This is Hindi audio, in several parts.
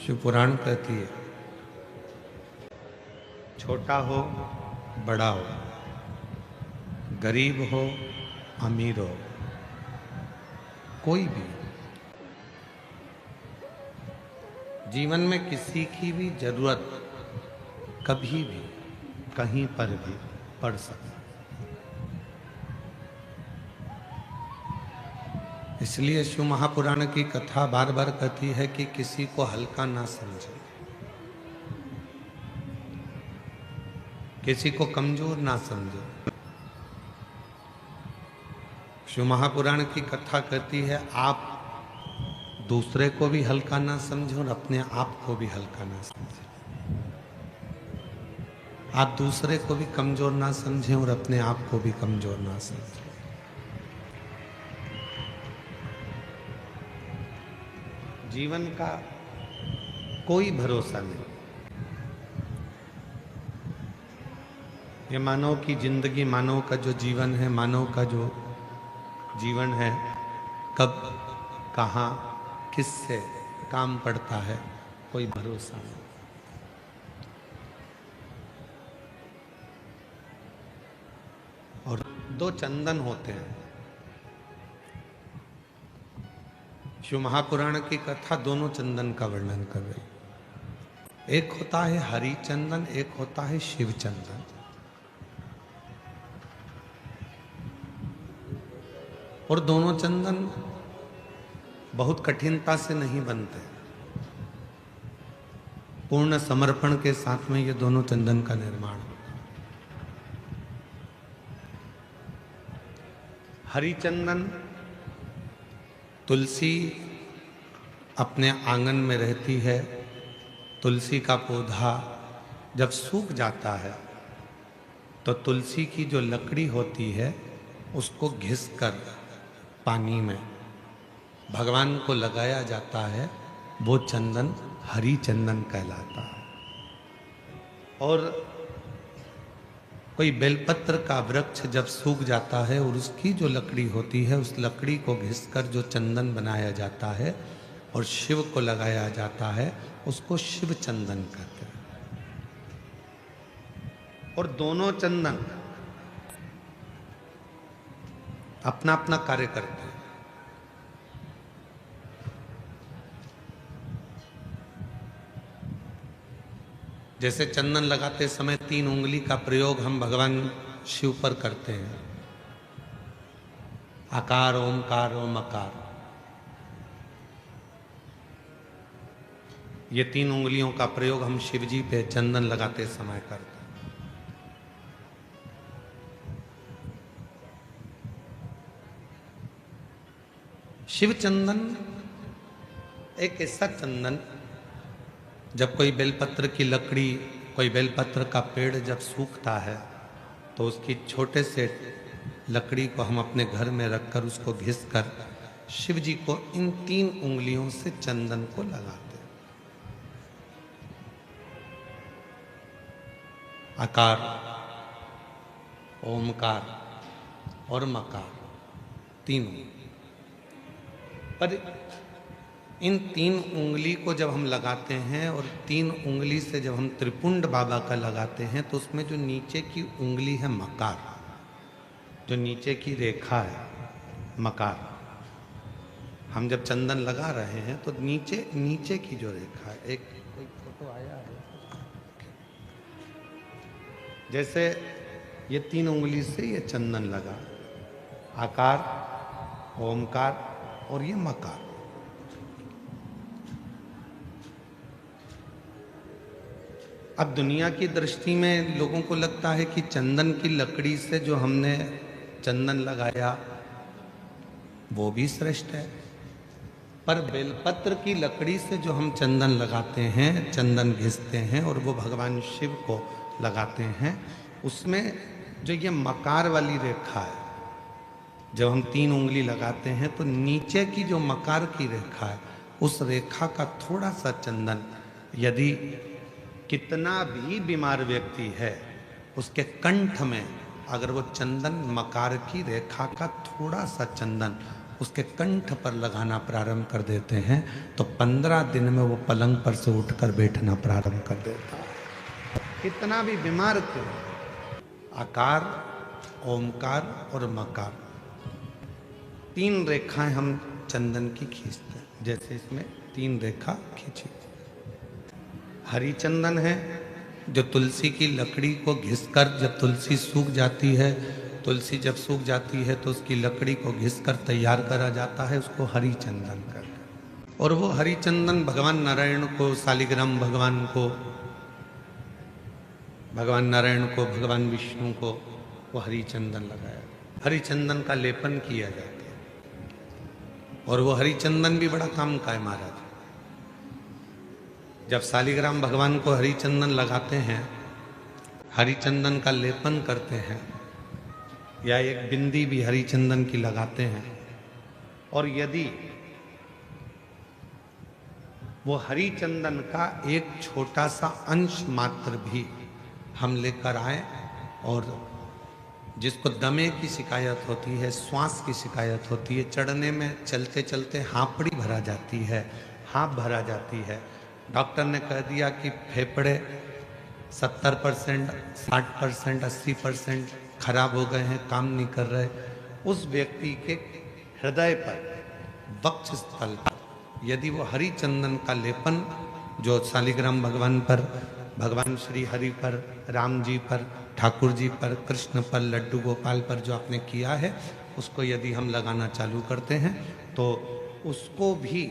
शिव पुराण कहती है, छोटा हो बड़ा हो, गरीब हो अमीर हो, कोई भी जीवन में किसी की भी जरूरत कभी भी कहीं पर भी पड़ सकती। इसलिए शिव महापुराण की कथा बार बार कहती है कि किसी को हल्का ना समझे, किसी को कमजोर ना समझे। शिव महापुराण की कथा कहती है आप दूसरे को भी हल्का ना समझे और अपने आप को भी हल्का ना समझे। आप दूसरे को भी कमजोर ना समझें और अपने आप को भी कमजोर ना समझें। जीवन का कोई भरोसा नहीं। ये मानव की जिंदगी, मानव का जो जीवन है, मानव का जो जीवन है, कब कहाँ किससे काम पड़ता है कोई भरोसा नहीं। और दो चंदन होते हैं। शिव महापुराण की कथा दोनों चंदन का वर्णन कर रही। एक होता है हरि चंदन, एक होता है शिव चंदन। और दोनों चंदन बहुत कठिनता से नहीं बनते। पूर्ण समर्पण के साथ में ये दोनों चंदन का निर्माण होता है। हरि चंदन, तुलसी अपने आंगन में रहती है। तुलसी का पौधा जब सूख जाता है तो तुलसी की जो लकड़ी होती है उसको घिसकर पानी में भगवान को लगाया जाता है। वो चंदन हरि चंदन कहलाता है। और कोई बेलपत्र का वृक्ष जब सूख जाता है और उसकी जो लकड़ी होती है उस लकड़ी को घिसकर जो चंदन बनाया जाता है और शिव को लगाया जाता है, उसको शिव चंदन कहते हैं। और दोनों चंदन अपना अपना कार्य करते हैं। जैसे चंदन लगाते समय 3 उंगली का प्रयोग हम भगवान शिव पर करते हैं। आकार, ओमकार, ओमकार, ये 3 उंगलियों का प्रयोग हम शिव जी पे चंदन लगाते समय करते हैं। शिव चंदन एक ऐसा चंदन, जब कोई बेलपत्र की लकड़ी, कोई बेलपत्र का पेड़ जब सूखता है तो उसकी छोटे से लकड़ी को हम अपने घर में रखकर उसको घिसकर शिव जी को इन 3 उंगलियों से चंदन को लगाते हैं। आकार, ओमकार और मकार, तीनों। पर इन 3 उंगली को जब हम लगाते हैं और 3 उंगली से जब हम त्रिपुंड बाबा का लगाते हैं तो उसमें जो नीचे की उंगली है मकार, जो नीचे की रेखा है मकार, हम जब चंदन लगा रहे हैं तो नीचे नीचे की जो रेखा है, एक कोई फोटो आया है, जैसे ये 3 उंगली से ये चंदन लगा, आकार, ओमकार और ये मकार। अब दुनिया की दृष्टि में लोगों को लगता है कि चंदन की लकड़ी से जो हमने चंदन लगाया वो भी श्रेष्ठ है, पर बेलपत्र की लकड़ी से जो हम चंदन लगाते हैं, चंदन घिसते हैं और वो भगवान शिव को लगाते हैं, उसमें जो ये मकार वाली रेखा है, जब हम 3 उंगली लगाते हैं तो नीचे की जो मकार की रेखा है उस रेखा का थोड़ा सा चंदन, यदि कितना भी बीमार व्यक्ति है उसके कंठ में अगर वो चंदन, मकार की रेखा का थोड़ा सा चंदन उसके कंठ पर लगाना प्रारंभ कर देते हैं तो 15 दिन में वो पलंग पर से उठकर बैठना प्रारंभ कर देता है। कितना भी बीमार क्यों, आकार, ओमकार और मकार, 3 रेखाएं हम चंदन की खींचते हैं। जैसे इसमें 3 रेखा खींची। हरी चंदन है जो तुलसी की लकड़ी को घिसकर, जब तुलसी सूख जाती है, तुलसी जब सूख जाती है तो उसकी लकड़ी को घिसकर तैयार करा जाता है, उसको हरी चंदन कर। और वो हरी चंदन भगवान नारायण को, शालिग्राम भगवान को, भगवान नारायण को, भगवान विष्णु को वो हरी चंदन लगाया, हरी चंदन का लेपन किया जाता है। और वो हरी चंदन भी बड़ा काम का है महाराज। जब शालिग्राम भगवान को हरी चंदन लगाते हैं, हरी चंदन का लेपन करते हैं, या एक बिंदी भी हरी चंदन की लगाते हैं, और यदि वो हरी चंदन का एक छोटा सा अंश मात्र भी हम लेकर आए, और जिसको दमे की शिकायत होती है, श्वास की शिकायत होती है, चढ़ने में चलते चलते हाँपड़ी भरा जाती है, हाँप भरा जाती है, डॉक्टर ने कह दिया कि फेफड़े 70%, 60%, 80% खराब हो गए हैं, काम नहीं कर रहे, उस व्यक्ति के हृदय पर, वक्ष स्थल पर यदि वो हरी चंदन का लेपन जो शालिग्राम भगवान पर, भगवान श्री हरि पर, राम जी पर, ठाकुर जी पर, कृष्ण पर, लड्डू गोपाल पर जो आपने किया है, उसको यदि हम लगाना चालू करते हैं तो उसको भी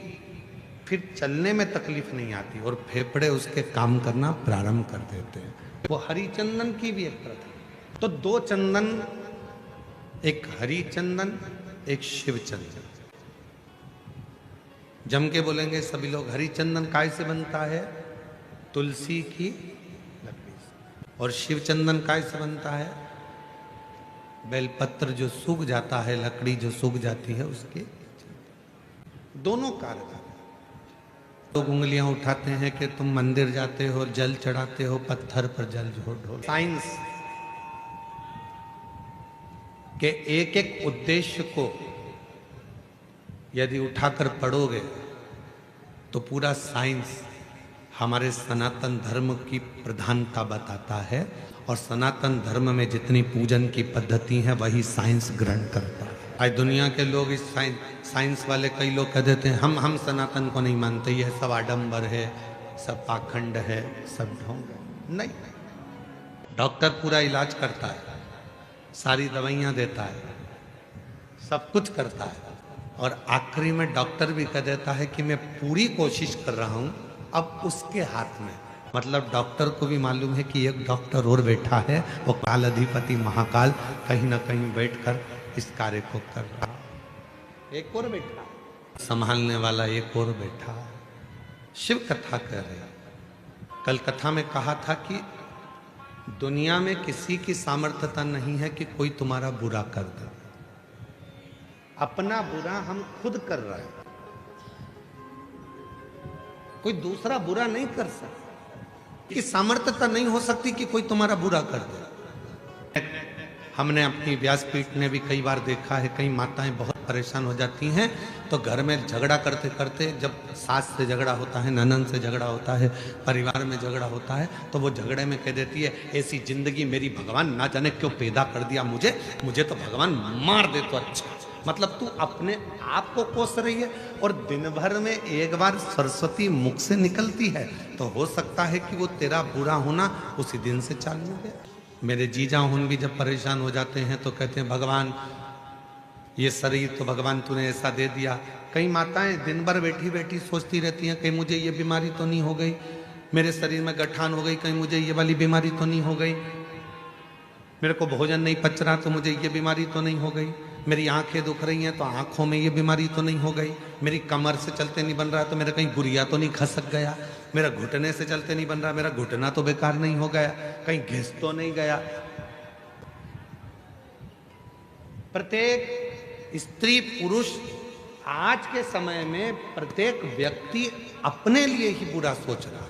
फिर चलने में तकलीफ नहीं आती और फेफड़े उसके काम करना प्रारंभ कर देते हैं। वो हरी चंदन की भी एक प्रथा। तो 2 चंदन, एक हरी चंदन, एक शिव चंदन। जम के बोलेंगे सभी लोग, हरी चंदन काय से बनता है? तुलसी की लकड़ी से। और शिव चंदन काय से बनता है? बेलपत्र जो सूख जाता है, लकड़ी जो सूख जाती है उसके। दोनों कारगर। लोग उंगलियां उठाते हैं कि तुम मंदिर जाते हो, जल चढ़ाते हो, पत्थर पर जल ढोल। साइंस के एक एक उद्देश्य को यदि उठाकर पढ़ोगे तो पूरा साइंस हमारे सनातन धर्म की प्रधानता बताता है, और सनातन धर्म में जितनी पूजन की पद्धति है वही साइंस ग्रहण करता है। आज दुनिया के लोग इस साइंस वाले कई लोग कह देते हैं हम सनातन को नहीं मानते, यह सब आडंबर है, सब पाखंड है, सब ढोंग है। नहीं, डॉक्टर पूरा इलाज करता है, सारी दवाइयाँ देता है, सब कुछ करता है, और आखिरी में डॉक्टर भी कह देता है कि मैं पूरी कोशिश कर रहा हूँ, अब उसके हाथ में। मतलब डॉक्टर को भी मालूम है कि एक डॉक्टर और बैठा है, वो काल अधिपति महाकाल कहीं ना कहीं बैठकर इस कार्य को कर रहा है। एक और बैठा, संभालने वाला एक और बैठा। शिव कथा कह रहे। कल कथा में कहा था कि दुनिया में किसी की सामर्थ्यता नहीं है कि कोई तुम्हारा बुरा कर दे। अपना बुरा हम खुद कर रहे हैं, कोई दूसरा बुरा नहीं कर सकता। कि सामर्थ्यता नहीं हो सकती कि कोई तुम्हारा बुरा कर दे। हमने अपनी व्यासपीठ ने भी कई बार देखा है, कई माताएं बहुत परेशान हो जाती हैं तो घर में झगड़ा करते करते, जब सास से झगड़ा होता है, ननद से झगड़ा होता है, परिवार में झगड़ा होता है, तो वो झगड़े में कह देती है ऐसी जिंदगी मेरी भगवान ना जाने क्यों पैदा कर दिया, मुझे तो भगवान मार दे तो अच्छा। मतलब तू अपने आप को कोस रही है, और दिन भर में एक बार सरस्वती मुख से निकलती है तो हो सकता है कि वो तेरा बुरा होना उसी दिन से चालू हो गया। मेरे जीजा हुन भी जब परेशान हो जाते हैं तो कहते हैं भगवान ये शरीर तो भगवान तूने ऐसा दे दिया। कई माताएं दिन भर बैठी बैठी सोचती रहती हैं कहीं मुझे ये बीमारी तो नहीं हो गई, मेरे शरीर में गठान हो गई, कहीं मुझे ये वाली बीमारी तो नहीं हो गई, मेरे को भोजन नहीं पच रहा तो मुझे ये बीमारी तो नहीं हो गई, मेरी आंखें दुख रही हैं तो आंखों में ये बीमारी तो नहीं हो गई, मेरी कमर से चलते नहीं बन रहा तो मेरा कहीं गुरिया तो नहीं खसक गया, मेरा घुटने से चलते नहीं बन रहा, मेरा घुटना तो बेकार नहीं हो गया, कहीं घिस तो नहीं गया। प्रत्येक स्त्री पुरुष आज के समय में प्रत्येक व्यक्ति अपने लिए ही बुरा सोच रहा है।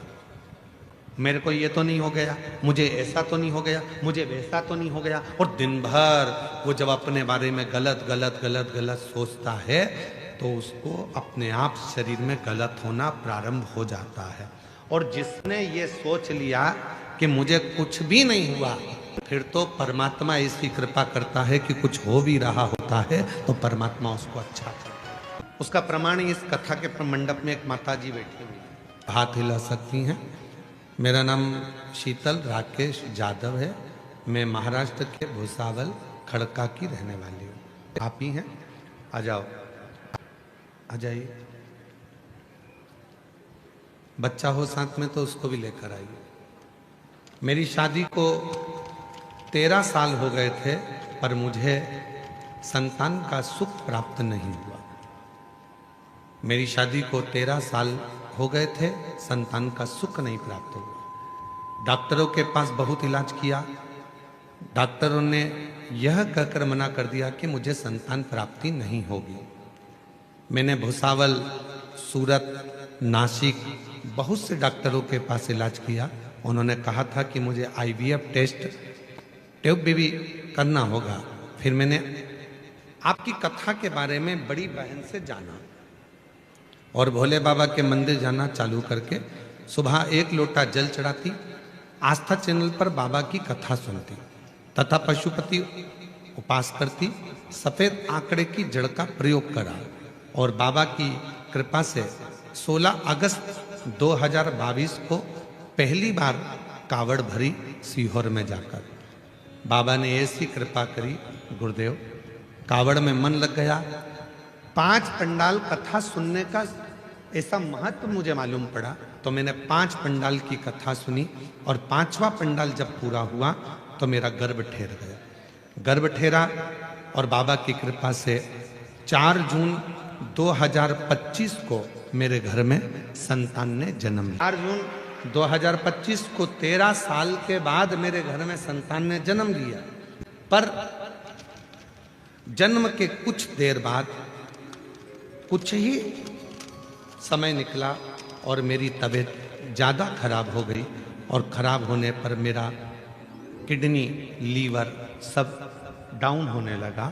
मेरे को ये तो नहीं हो गया, मुझे ऐसा तो नहीं हो गया, मुझे वैसा तो नहीं हो गया। और दिन भर वो जब अपने बारे में गलत गलत गलत गलत सोचता है तो उसको अपने आप शरीर में गलत होना प्रारंभ हो जाता है। और जिसने ये सोच लिया कि मुझे कुछ भी नहीं हुआ, फिर तो परमात्मा ऐसी कृपा करता है कि कुछ हो भी रहा होता है तो परमात्मा उसको अच्छा करता है। उसका प्रमाण इस कथा के मंडप में एक माता जी बैठी हुई, हाथ हिला सकती हैं। मेरा नाम शीतल राकेश जादव है। मैं महाराष्ट्र के भुसावल खड़का की रहने वाली हूँ। आप ही हैं? आ जाओ, आ जाइए। बच्चा हो साथ में तो उसको भी लेकर आइए। मेरी शादी को 13 साल हो गए थे, पर मुझे संतान का सुख प्राप्त नहीं हुआ। मेरी शादी को 13 साल हो गए थे, संतान का सुख नहीं प्राप्त हुआ। डॉक्टरों के पास बहुत इलाज किया, डॉक्टरों ने यह कहकर मना कर दिया कि मुझे संतान प्राप्ति नहीं होगी। मैंने भुसावल, सूरत, नासिक बहुत से डॉक्टरों के पास इलाज किया। उन्होंने कहा था कि मुझे IVF टेस्ट ट्यूब भी करना होगा। फिर मैंने आपकी कथा के बारे में बड़ी बहन से जाना और भोले बाबा के मंदिर जाना चालू करके सुबह 1 लोटा जल चढ़ाती, आस्था चैनल पर बाबा की कथा सुनती तथा पशुपति उपास करती, सफेद आंकड़े की जड़ का प्रयोग करा और बाबा की कृपा से 16 अगस्त 2022 को पहली बार कावड़ भरी सीहोर में जाकर। बाबा ने ऐसी कृपा करी गुरुदेव, कावड़ में मन लग गया। 5 पंडाल कथा सुनने का ऐसा महत्व मुझे मालूम पड़ा तो मैंने 5 पंडाल की कथा सुनी और 5वां पंडाल जब पूरा हुआ तो मेरा गर्भ ठहर गया। गर्भ ठहरा और बाबा की कृपा से 4 जून 2025 को मेरे घर में संतान ने जन्म लिया। 4 जून 2025 को 13 साल के बाद मेरे घर में संतान ने जन्म लिया। पर जन्म के कुछ देर बाद कुछ ही समय निकला और मेरी तबीयत ज़्यादा खराब हो गई और खराब होने पर मेरा किडनी, लीवर सब डाउन होने लगा।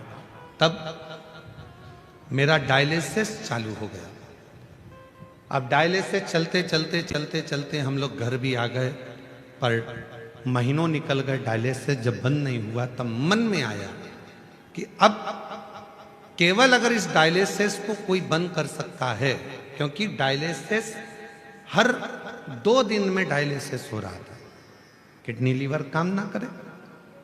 तब मेरा डायलिसिस चालू हो गया। अब डायलिसिस चलते चलते चलते चलते हम लोग घर भी आ गए, पर महीनों निकल गए। डायलिसिस जब बंद नहीं हुआ तब मन में आया कि अब केवल अगर इस डायलिसिस को कोई बंद कर सकता है, क्योंकि डायलिसिस हर 2 दिन में डायलिसिस हो रहा था, किडनी लीवर काम ना करे,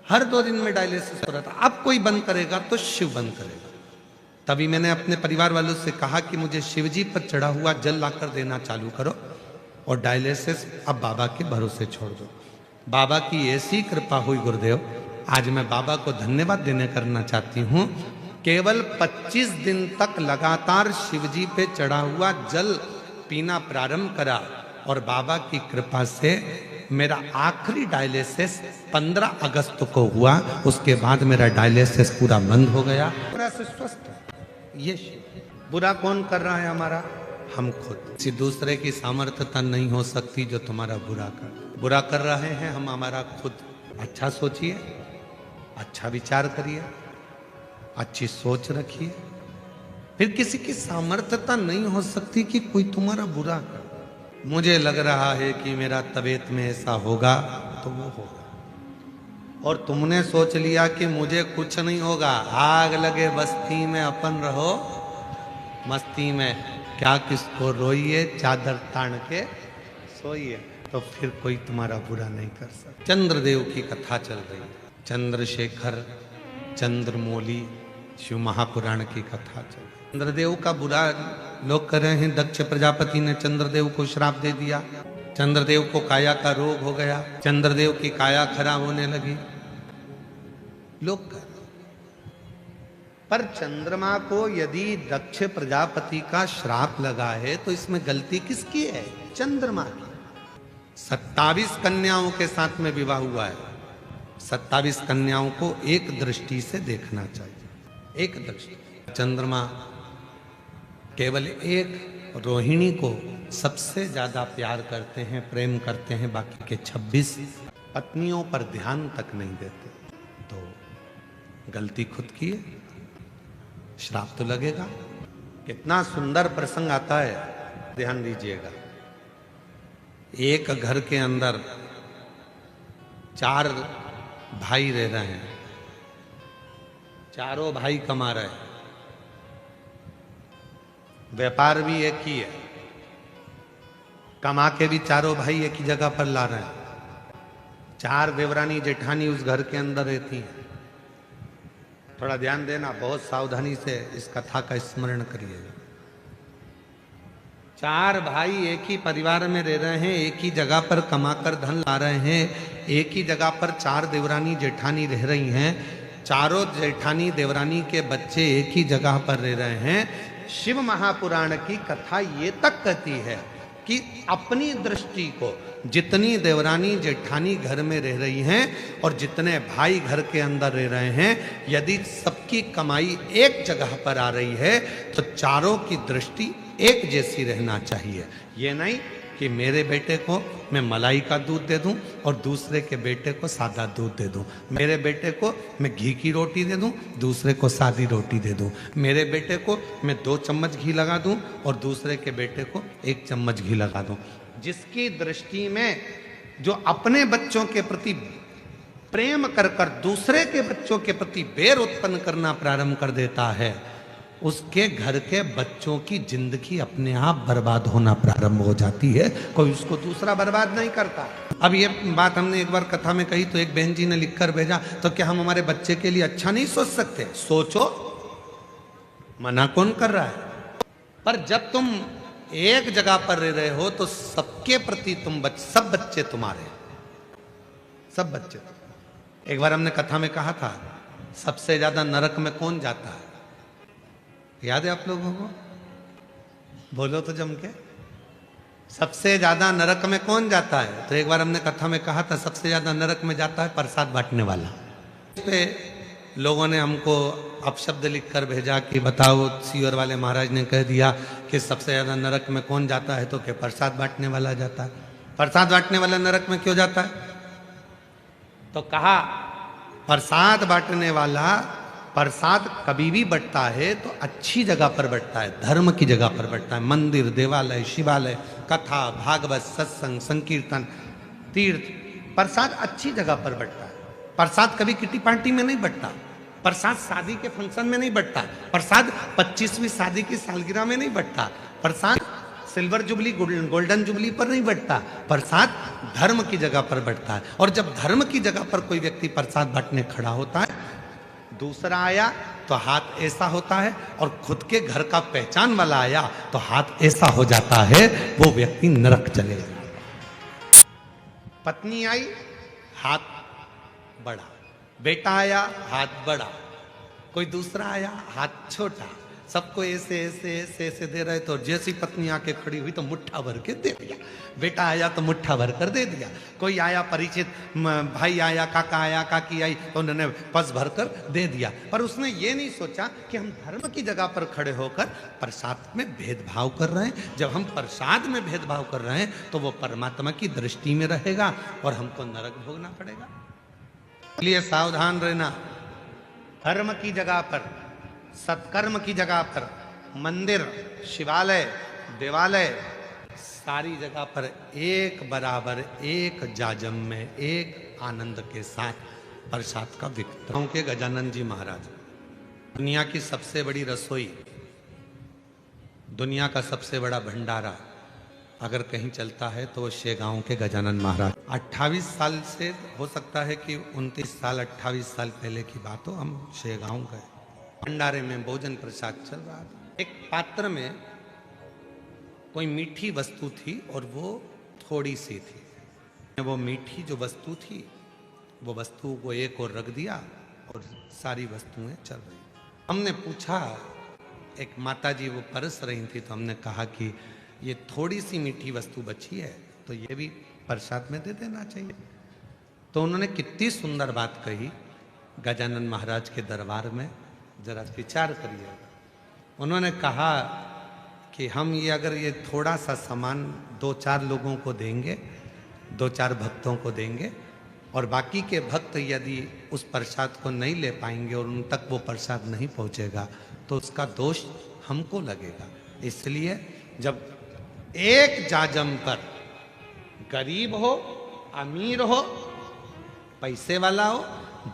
हर 2 दिन में डायलिसिस हो रहा था। अब कोई बंद करेगा तो शिव बंद करेगा। तभी मैंने अपने परिवार वालों से कहा कि मुझे शिवजी पर चढ़ा हुआ जल लाकर देना चालू करो और डायलिसिस अब बाबा के भरोसे छोड़ दो। बाबा की ऐसी कृपा हुई गुरुदेव, आज मैं बाबा को धन्यवाद देने करना चाहती हूँ। केवल 25 दिन तक लगातार शिवजी पे चढ़ा हुआ जल पीना प्रारंभ करा और बाबा की कृपा से मेरा आखिरी डायलिसिस 15 अगस्त को हुआ। उसके बाद मेरा डायलिसिस पूरा बंद हो गया, पूरा से स्वस्थ। ये बुरा कौन कर रहा है? हमारा हम खुद। किसी दूसरे की सामर्थ्यता नहीं हो सकती जो तुम्हारा बुरा कर रहे हैं हम, हमारा खुद। अच्छा सोचिए, अच्छा विचार करिए, अच्छी सोच रखिए। फिर किसी की सामर्थ्यता नहीं हो सकती कि कोई तुम्हारा बुरा कर। मुझे लग रहा है कि मेरा तबीयत में ऐसा होगा तो वो होगा, और तुमने सोच लिया कि मुझे कुछ नहीं होगा। आग लगे बस्ती में अपन रहो मस्ती में, क्या किसको रोइए, चादर तान के सोइए, तो फिर कोई तुम्हारा बुरा नहीं कर सकता। चंद्रदेव की कथा चल रही है, चंद्रशेखर, चंद्रमौली, शिव महापुराण की कथा चल रही है। चंद्रदेव का बुरा लोग कर रहे हैं। दक्ष प्रजापति ने चंद्रदेव को श्राप दे दिया, चंद्रदेव को काया का रोग हो गया, चंद्रदेव की काया खराब होने लगी। लोग कर, पर चंद्रमा को यदि दक्ष प्रजापति का श्राप लगा है तो इसमें गलती किसकी है? चंद्रमा की। 27 कन्याओं के साथ में विवाह हुआ है। 27 कन्याओं को एक दृष्टि से देखना चाहिए, एक दृष्टि। चंद्रमा केवल एक रोहिणी को सबसे ज्यादा प्यार करते हैं, प्रेम करते हैं, बाकी के 26 पत्नियों पर ध्यान तक नहीं देते। तो गलती खुद की है, श्राप तो लगेगा। कितना सुंदर प्रसंग आता है, ध्यान दीजिएगा। एक घर के अंदर 4 भाई रह रहे हैं, चारों भाई कमा रहे हैं, व्यापार भी एक ही है, कमा के भी चारों भाई एक ही जगह पर ला रहे हैं। 4 देवरानी जेठानी उस घर के अंदर रहती हैं। थोड़ा ध्यान देना, बहुत सावधानी से इस कथा का स्मरण करिएगा। 4 भाई एक ही परिवार में रह रहे हैं, एक ही जगह पर कमाकर धन ला रहे हैं, एक ही जगह पर 4 देवरानी जेठानी रह रही हैं। चारों जेठानी देवरानी के बच्चे एक ही जगह पर रह रहे हैं। शिव महापुराण की कथा ये तक कहती है कि अपनी दृष्टि को जितनी देवरानी जेठानी घर में रह रही हैं और जितने भाई घर के अंदर रह रहे हैं, यदि सबकी कमाई एक जगह पर आ रही है तो चारों की दृष्टि एक जैसी रहना चाहिए। ये नहीं कि मेरे बेटे को मैं मलाई का दूध दे दूं और दूसरे के बेटे को सादा दूध दे दूं, मेरे बेटे को मैं घी की रोटी दे दूं, दूसरे को सादी रोटी दे दूं, मेरे बेटे को मैं 2 चम्मच घी लगा दूं और दूसरे के बेटे को 1 चम्मच घी लगा दूं। जिसकी दृष्टि में जो अपने बच्चों के प्रति प्रेम कर कर दूसरे के बच्चों के प्रति बैर उत्पन्न करना प्रारंभ कर देता है, उसके घर के बच्चों की जिंदगी अपने आप बर्बाद होना प्रारंभ हो जाती है। कोई उसको दूसरा बर्बाद नहीं करता। अब ये बात हमने एक बार कथा में कही तो एक बहन जी ने लिखकर भेजा, तो क्या हम हमारे बच्चे के लिए अच्छा नहीं सोच सकते? सोचो, मना कौन कर रहा है? पर जब तुम एक जगह पर रह रहे हो तो सबके प्रति सब बच्चे तुम्हारे, सब बच्चे। एक बार हमने कथा में कहा था, सबसे ज्यादा नरक में कौन जाता है? याद है आप लोगों को? बोलो तो जम के। सबसे ज्यादा नरक में कौन जाता है? तो एक बार हमने कथा में कहा था, सबसे ज्यादा नरक में जाता है प्रसाद बांटने वाला। इस पे लोगों ने हमको अपशब्द लिख कर भेजा कि बताओ, सीवर वाले महाराज ने कह दिया कि सबसे ज्यादा नरक में कौन जाता है, तो क्या प्रसाद बांटने वाला जाता है। प्रसाद बांटने वाला नरक में क्यों जाता है? तो कहा प्रसाद बांटने वाला प्रसाद कभी भी बंटता है तो अच्छी जगह पर बंटता है, धर्म की जगह पर बंटता है। मंदिर, देवालय, शिवालय, कथा, भागवत, सत्संग, संकीर्तन, तीर्थ, प्रसाद अच्छी जगह पर बंटता है। प्रसाद कभी किटी पार्टी में नहीं बंटता, प्रसाद शादी के फंक्शन में नहीं बंटता, प्रसाद 25वीं शादी की सालगिरह में नहीं बंटता, प्रसाद सिल्वर जुबली गोल्डन जुबली पर नहीं बंटता, प्रसाद धर्म की जगह पर बंटता है। और जब धर्म की जगह पर कोई व्यक्ति प्रसाद बांटने खड़ा होता है, दूसरा आया तो हाथ ऐसा होता है, और खुद के घर का पहचान वाला आया तो हाथ ऐसा हो जाता है, वो व्यक्ति नरक चलेगा। पत्नी आई, हाथ बड़ा, बेटा आया, हाथ बड़ा, कोई दूसरा आया, हाथ छोटा, सबको ऐसे ऐसे ऐसे ऐसे दे रहे। तो जैसी पत्नी आके खड़ी हुई तो मुट्ठा भर के दे दिया, बेटा आया तो मुट्ठा भर कर दे दिया, कोई आया परिचित भाई आया, काका आया, काकी आई तो उन्होंने पस भर कर दे दिया। पर उसने ये नहीं सोचा कि हम धर्म की जगह पर खड़े होकर प्रसाद में भेदभाव कर रहे हैं। जब हम प्रसाद में भेदभाव कर रहे हैं तो वो परमात्मा की दृष्टि में रहेगा और हमको नरक भोगना पड़ेगा। इसलिए सावधान रहना। धर्म की जगह पर, सत्कर्म की जगह पर, मंदिर, शिवालय, देवालय, सारी जगह पर एक बराबर, एक जाजम में, एक आनंद के साथ प्रसाद का वितरण के गजानन जी महाराज, दुनिया की सबसे बड़ी रसोई, दुनिया का सबसे बड़ा भंडारा अगर कहीं चलता है तो वो शेगांव के गजानन महाराज। 28 साल से, हो सकता है कि 29 साल 28 साल पहले की बात हो, हम शेगांव गए। भंडारे में भोजन प्रसाद चल रहा था। एक पात्र में कोई मीठी वस्तु थी और वो थोड़ी सी थी। वो मीठी जो वस्तु थी, वो वस्तु को एक और रख दिया और सारी वस्तुएं चल रही। हमने पूछा, एक माता जी वो परस रही थी, तो हमने कहा कि ये थोड़ी सी मीठी वस्तु बची है तो ये भी प्रसाद में दे देना चाहिए। तो उन्होंने कितनी सुंदर बात कही गजानन महाराज के दरबार में, जरा विचार करिए। उन्होंने कहा कि हम ये अगर ये थोड़ा सा सामान 2-4 लोगों को देंगे, 2-4 भक्तों को देंगे, और बाकी के भक्त यदि उस प्रसाद को नहीं ले पाएंगे और उन तक वो प्रसाद नहीं पहुंचेगा तो उसका दोष हमको लगेगा। इसलिए जब एक जाजम पर गरीब हो, अमीर हो, पैसे वाला हो,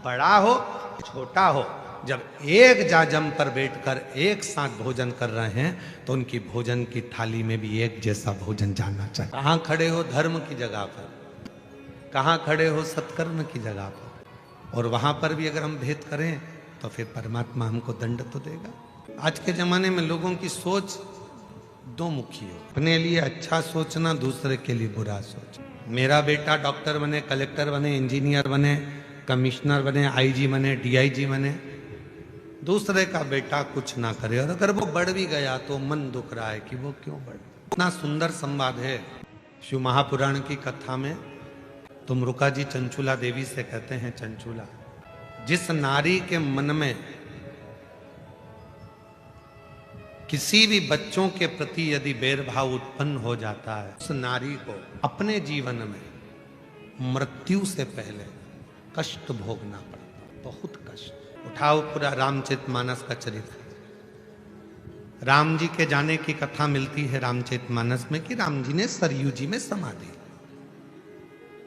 बड़ा हो, छोटा हो, जब एक जाजम पर बैठकर एक साथ भोजन कर रहे हैं तो उनकी भोजन की थाली में भी एक जैसा भोजन जाना चाहिए। कहाँ खड़े हो धर्म की जगह पर, कहाँ खड़े हो सत्कर्म की जगह पर, और वहां पर भी अगर हम भेद करें तो फिर परमात्मा हमको दंड तो देगा। आज के जमाने में लोगों की सोच दो मुखी हो, अपने लिए अच्छा सोचना, दूसरे के लिए बुरा सोच। मेरा बेटा डॉक्टर बने, कलेक्टर बने, इंजीनियर बने, कमिश्नर बने, आईजी बने, डीआईजी बने, दूसरे का बेटा कुछ ना करे, और अगर वो बढ़ भी गया तो मन दुख रहा है कि वो क्यों बढ़। इतना सुंदर संवाद है शिव महापुराण की कथा में। तुमरुका जी चंचूला देवी से कहते हैं, चंचूला, जिस नारी के मन में किसी भी बच्चों के प्रति यदि बैरभाव उत्पन्न हो जाता है, उस नारी को अपने जीवन में मृत्यु से पहले कष्ट भोगना पड़ता, बहुत कष्ट। उठाओ पूरा रामचरितमानस का चरित्र। राम जी के जाने की कथा मिलती है रामचरितमानस में कि राम जी ने सरयू जी में समाधि।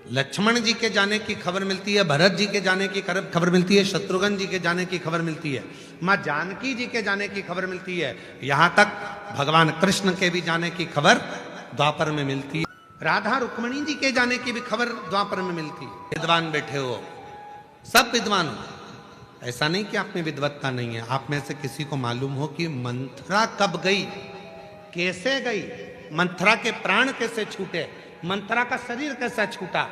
लक्ष्मण जी के जाने की खबर मिलती है, भरत जी के जाने की खबर मिलती है, शत्रुघ्न जी के जाने की खबर मिलती है, मां जानकी जी के जाने की खबर मिलती है, यहां तक भगवान कृष्ण के भी जाने की खबर द्वापर में मिलती है, राधा रुक्मणी जी के जाने की भी खबर द्वापर में मिलती है। विद्वान बैठे हो, सब विद्वान हो, ऐसा नहीं कि आप में विद्वत्ता नहीं है। आप में से किसी को मालूम हो कि मंथरा कब गई, कैसे गई, मंथरा के प्राण कैसे छूटे, मंथरा का शरीर कैसा छूटा?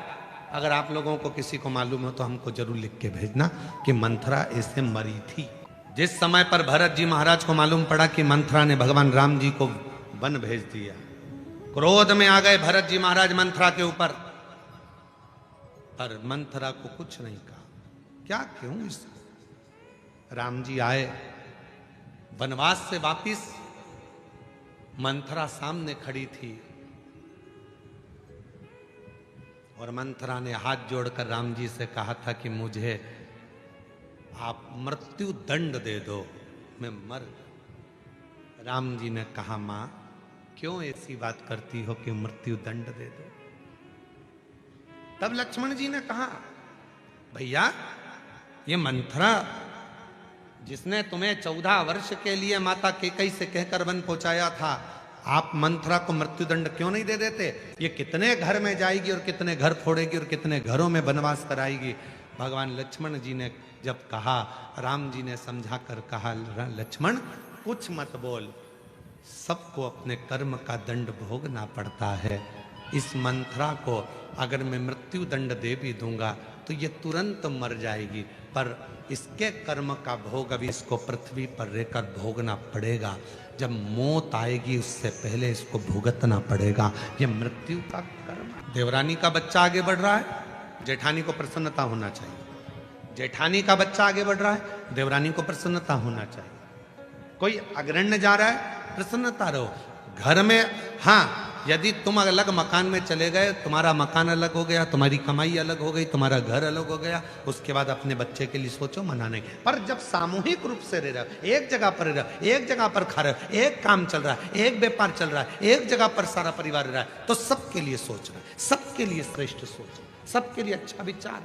अगर आप लोगों को किसी को मालूम हो तो हमको जरूर लिख के भेजना कि मंथरा ऐसे मरी थी। जिस समय पर भरत जी महाराज को मालूम पड़ा कि मंथरा ने भगवान राम जी को वन भेज दिया, क्रोध में आ गए भरत जी महाराज मंथरा के ऊपर, पर मंथरा को कुछ नहीं कहा। क्या क्यों? इस राम जी आए वनवास से वापिस, मंथरा सामने खड़ी थी और मंथरा ने हाथ जोड़कर राम जी से कहा था कि मुझे आप मृत्यु दंड दे दो, मैं मर। राम जी ने कहा, मां क्यों ऐसी बात करती हो कि मृत्यु दंड दे दो? तब लक्ष्मण जी ने कहा, भैया ये मंथरा जिसने तुम्हें 14 वर्ष के लिए माता केकई से कहकर वन पहुंचाया था, आप मंथरा को मृत्युदंड क्यों नहीं दे देते? ये कितने घर में जाएगी और कितने घर फोड़ेगी और कितने घरों में वनवास कराएगी। भगवान लक्ष्मण जी ने जब कहा, राम जी ने समझा कर कहा, लक्ष्मण कुछ मत बोल, सबको अपने कर्म का दंड भोगना पड़ता है। इस मंथरा को अगर मैं मृत्यु दंड दे भी दूंगा तो ये तुरंत मर जाएगी, पर इसके कर्म का भोग अभी इसको पृथ्वी पर रहकर भोगना पड़ेगा। जब मौत आएगी उससे पहले इसको भुगतना पड़ेगा। ये मृत्यु का कर्म। देवरानी का बच्चा आगे बढ़ रहा है, जेठानी को प्रसन्नता होना चाहिए। जेठानी का बच्चा आगे बढ़ रहा है, देवरानी को प्रसन्नता होना चाहिए। कोई अग्रण्य जा रहा है, प्रसन्नता रहो। घर में हाँ, यदि तुम अलग मकान में चले गए, तुम्हारा मकान अलग हो गया, तुम्हारी कमाई अलग हो गई, तुम्हारा घर अलग हो गया, उसके बाद अपने बच्चे के लिए सोचो, मना नहीं। पर जब सामूहिक रूप से रह रहे हो, एक जगह पर रह रहे हो, एक जगह पर खा रहे हो, एक काम चल रहा है, एक व्यापार चल रहा है, एक जगह पर सारा परिवार रह रहा है, तो सबके लिए सोचना, सबके लिए श्रेष्ठ सोचना, सबके लिए अच्छा विचार।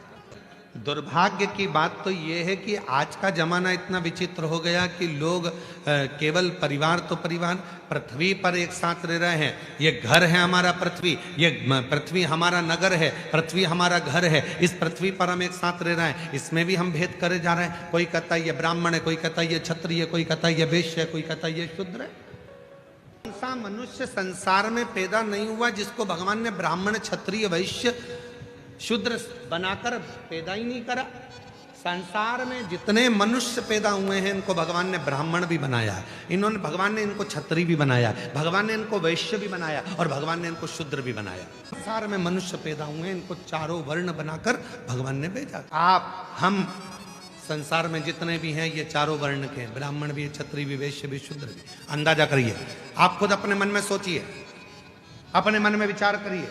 दुर्भाग्य की बात तो ये है कि आज का जमाना इतना विचित्र हो गया कि लोग केवल परिवार तो परिवार, पृथ्वी पर एक साथ रह रहे हैं। ये घर है हमारा पृथ्वी, ये पृथ्वी हमारा नगर है, पृथ्वी हमारा घर है, इस पृथ्वी पर हम एक साथ रह रहे हैं। इसमें भी हम भेद करे जा रहे हैं। कोई कहता है ये ब्राह्मण है, कोई कहता है ये क्षत्रिय है, कोई कहता है ये वैश्य है, कोई कहता है ये शूद्र है। ऐसा मनुष्य संसार में पैदा नहीं हुआ जिसको भगवान ने ब्राह्मण, क्षत्रिय, वैश्य, शूद्र बनाकर पैदा ही नहीं करा। संसार में जितने मनुष्य पैदा हुए हैं इनको भगवान ने ब्राह्मण भी बनाया है, इन्होंने भगवान ने इनको क्षत्रिय भी बनाया, भगवान ने इनको वैश्य भी बनाया और भगवान ने इनको शूद्र भी बनाया। संसार में मनुष्य पैदा हुए हैं, इनको चारों वर्ण बनाकर भगवान ने भेजा। आप हम संसार में जितने भी हैं ये चारों वर्ण के हैं, ब्राह्मण भी, क्षत्रिय भी, वैश्य भी, शूद्र भी। अंदाजा करिए, आप खुद अपने मन में सोचिए, अपने मन में विचार करिए।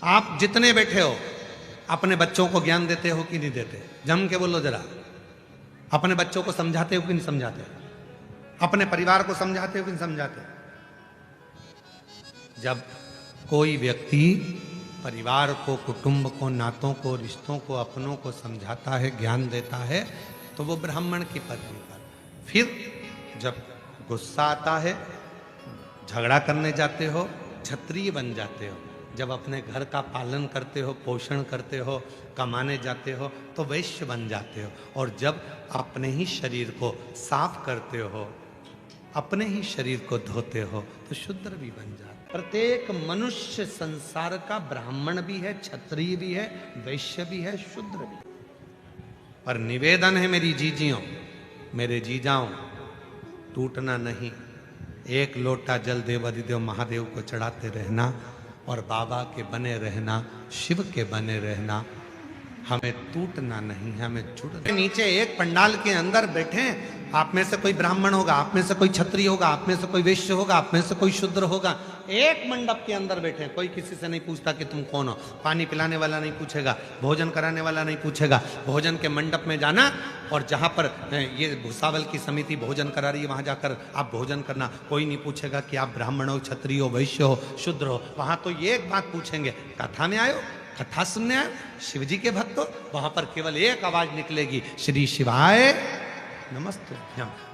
आप जितने बैठे हो अपने बच्चों को ज्ञान देते हो कि नहीं देते? जम के बोलो जरा। अपने बच्चों को समझाते हो कि नहीं समझाते? अपने परिवार को समझाते हो कि नहीं समझाते? जब कोई व्यक्ति परिवार को, कुटुंब को, नातों को, रिश्तों को, अपनों को समझाता है, ज्ञान देता है, तो वो ब्राह्मण की पदवी पर। फिर जब गुस्सा आता है, झगड़ा करने जाते हो, क्षत्रिय बन जाते हो। जब अपने घर का पालन करते हो, पोषण करते हो, कमाने जाते हो, तो वैश्य बन जाते हो। और जब अपने ही शरीर को साफ करते हो, अपने ही शरीर को धोते हो, तो शूद्र भी बन जाते हो। प्रत्येक मनुष्य संसार का ब्राह्मण भी है, क्षत्रिय भी है, वैश्य भी है, शूद्र भी है। पर निवेदन है मेरी जीजियों, मेरे जीजाओं, टूटना नहीं। एक लोटा जल देव अधिदेव महादेव को चढ़ाते रहना और बाबा के बने रहना, शिव के बने रहना। हमें टूटना नहीं, हमें जुड़ना। नीचे एक पंडाल के अंदर बैठे, आप में से कोई ब्राह्मण होगा, आप में से कोई क्षत्रिय होगा, आप में से कोई वैश्य होगा, आप में से कोई शूद्र होगा। एक मंडप के अंदर बैठे, कोई किसी से नहीं पूछता कि तुम कौन हो। पानी पिलाने वाला नहीं पूछेगा, भोजन कराने वाला नहीं पूछेगा। भोजन के मंडप में जाना और जहां पर ये भुसावल की समिति भोजन करा रही है वहां जाकर आप भोजन करना। कोई नहीं पूछेगा कि आप ब्राह्मण हो, क्षत्रिय हो, वैश्य हो, शूद्र हो। वहां तो ये एक बात पूछेंगे, कथा में आयो, कथा सुनने आए, शिव जी के भक्त हो। वहां पर केवल एक आवाज निकलेगी, श्री शिवाय नमस्ते।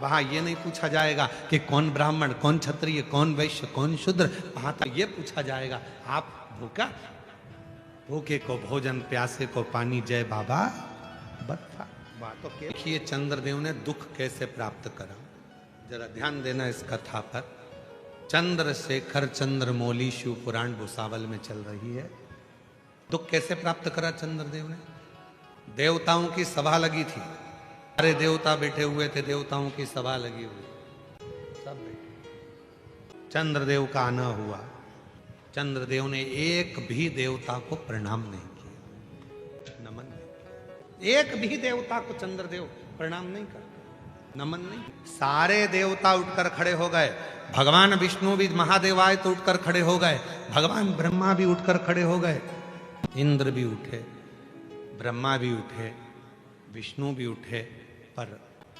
वहां ये नहीं पूछा जाएगा कि कौन ब्राह्मण, कौन क्षत्रिय, कौन वैश्य, कौन शूद्र। वहां तो ये पूछा जाएगा, आप भूखा? भूखे को भोजन, प्यासे को पानी, जय बाबा बता। बातों के देखिए चंद्रदेव ने दुख कैसे प्राप्त करा, जरा ध्यान देना इस कथा पर। चंद्रशेखर चंद्रमौली शिव पुराण भुसावल में चल रही है। दुख कैसे प्राप्त करा चंद्रदेव ने? देवताओं की सभा लगी थी, सारे देवता बैठे हुए थे, देवताओं की सभा लगी हुई, सब बैठे। चंद्रदेव का आना हुआ, चंद्रदेव ने एक भी देवता को प्रणाम नहीं किया, नमन नहीं। एक भी देवता को चंद्रदेव प्रणाम नहीं करते, नमन नहीं। सारे देवता उठकर खड़े हो गए। भगवान विष्णु भी, महादेव आए तो उठकर खड़े हो गए। भगवान ब्रह्मा भी उठकर खड़े हो गए। इंद्र भी उठे, ब्रह्मा भी उठे, विष्णु भी उठे, पर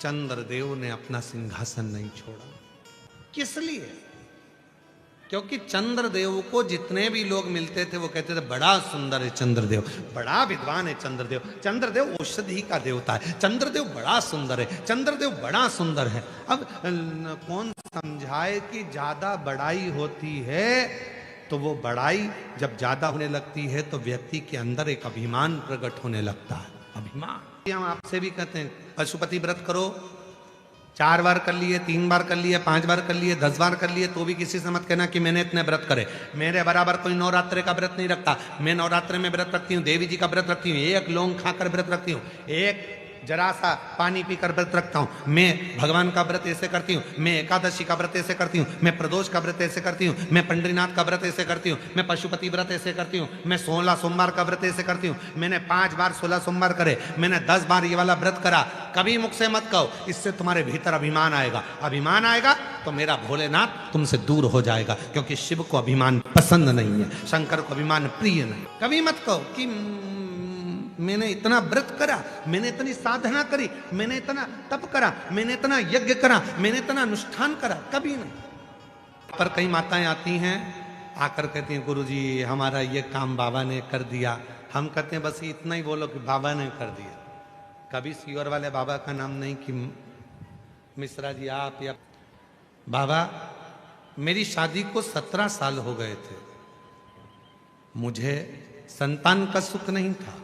चंद्रदेव ने अपना सिंहासन नहीं छोड़ा। किस लिए? क्योंकि चंद्रदेव को जितने भी लोग मिलते थे वो कहते थे बड़ा सुंदर है चंद्रदेव, बड़ा विद्वान है चंद्रदेव, चंद्रदेव औषधि का देवता है, चंद्रदेव बड़ा सुंदर है, चंद्रदेव बड़ा सुंदर है। अब कौन समझाए कि ज्यादा बड़ाई होती है तो वो बड़ाई जब ज्यादा होने लगती है तो व्यक्ति के अंदर एक अभिमान प्रकट होने लगता है। अभिमान। हम आपसे भी कहते हैं पशुपति व्रत करो, 4 बार कर लिए, 3 बार कर लिए, 5 बार कर लिए, 10 बार कर लिए, तो भी किसी से मत कहना कि मैंने इतने व्रत करे। मेरे बराबर कोई नवरात्रे का व्रत नहीं रखता। मैं नवरात्रे में व्रत रखती हूँ, देवी जी का व्रत रखती हूँ, एक लौंग खाकर व्रत रखती हूँ, एक जरा सा पानी पीकर व्रत रखता हूँ। मैं भगवान का व्रत ऐसे करती हूँ, मैं एकादशी का व्रत ऐसे करती हूँ, मैं प्रदोष का व्रत ऐसे करती हूँ, मैं पंडरीनाथ का व्रत ऐसे करती हूँ, मैं पशुपति व्रत ऐसे करती हूँ, मैं 16 सोमवार का व्रत ऐसे करती हूँ, मैंने 5 बार 16 सोमवार करे, मैंने 10 बार ये वाला व्रत करा। कभी मुख से मत कहो, इससे तुम्हारे भीतर अभिमान आएगा। अभिमान आएगा तो मेरा भोलेनाथ तुमसे दूर हो जाएगा, क्योंकि शिव को अभिमान पसंद नहीं है, शंकर को अभिमान प्रिय नहीं। कभी मत कहो कि मैंने इतना व्रत करा, मैंने इतनी साधना करी, मैंने इतना तप करा, मैंने इतना यज्ञ करा, मैंने इतना अनुष्ठान करा, कभी नहीं। पर कई माताएं आती हैं, आकर कहती हैं गुरुजी हमारा ये काम बाबा ने कर दिया। हम कहते हैं बस इतना ही बोलो कि बाबा ने कर दिया। कभी सीवर वाले बाबा का नाम नहीं कि मिश्रा जी आप या बाबा। मेरी शादी को 17 साल हो गए थे, मुझे संतान का सुख नहीं था।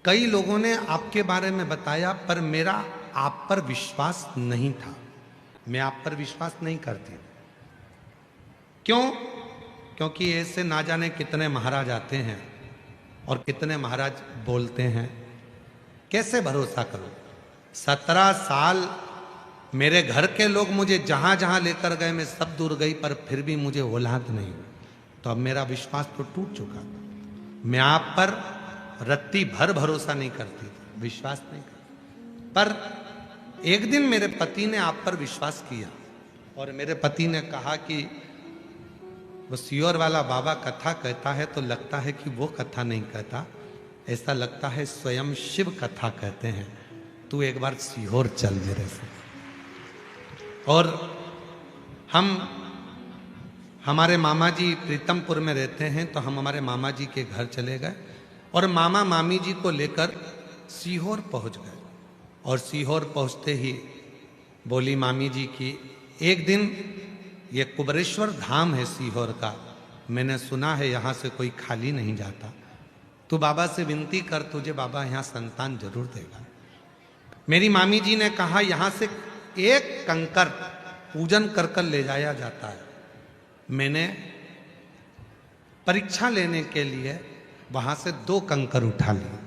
कई लोगों ने आपके बारे में बताया, पर मेरा आप पर विश्वास नहीं था। मैं आप पर विश्वास नहीं करती। क्यों? क्योंकि ऐसे ना जाने कितने महाराज आते हैं और कितने महाराज बोलते हैं, कैसे भरोसा करूं? 17 साल मेरे घर के लोग मुझे जहां जहां लेकर गए, मैं सब दूर गई, पर फिर भी मुझे औलाद नहीं हुई। तो अब मेरा विश्वास तो टूट चुका था। मैं आप पर रत्ती भर भरोसा नहीं करती थी, विश्वास नहीं करती। पर एक दिन मेरे पति ने आप पर विश्वास किया और मेरे पति ने कहा कि वो सीहोर वाला बाबा कथा कहता है तो लगता है कि वो कथा नहीं कहता, ऐसा लगता है स्वयं शिव कथा कहते हैं, तू एक बार सीहोर चल मेरे से। और हमारे मामा जी प्रीतमपुर में रहते हैं, तो हम हमारे मामा जी के घर चले गए और मामा मामी जी को लेकर सीहोर पहुंच गए। और सीहोर पहुंचते ही बोली मामी जी की, एक दिन ये कुबरेश्वर धाम है सीहोर का, मैंने सुना है यहाँ से कोई खाली नहीं जाता, तू बाबा से विनती कर, तुझे बाबा यहाँ संतान जरूर देगा। मेरी मामी जी ने कहा यहाँ से एक कंकर पूजन कर कर ले जाया जाता है। मैंने परीक्षा लेने के लिए वहां से 2 कंकर उठा लिए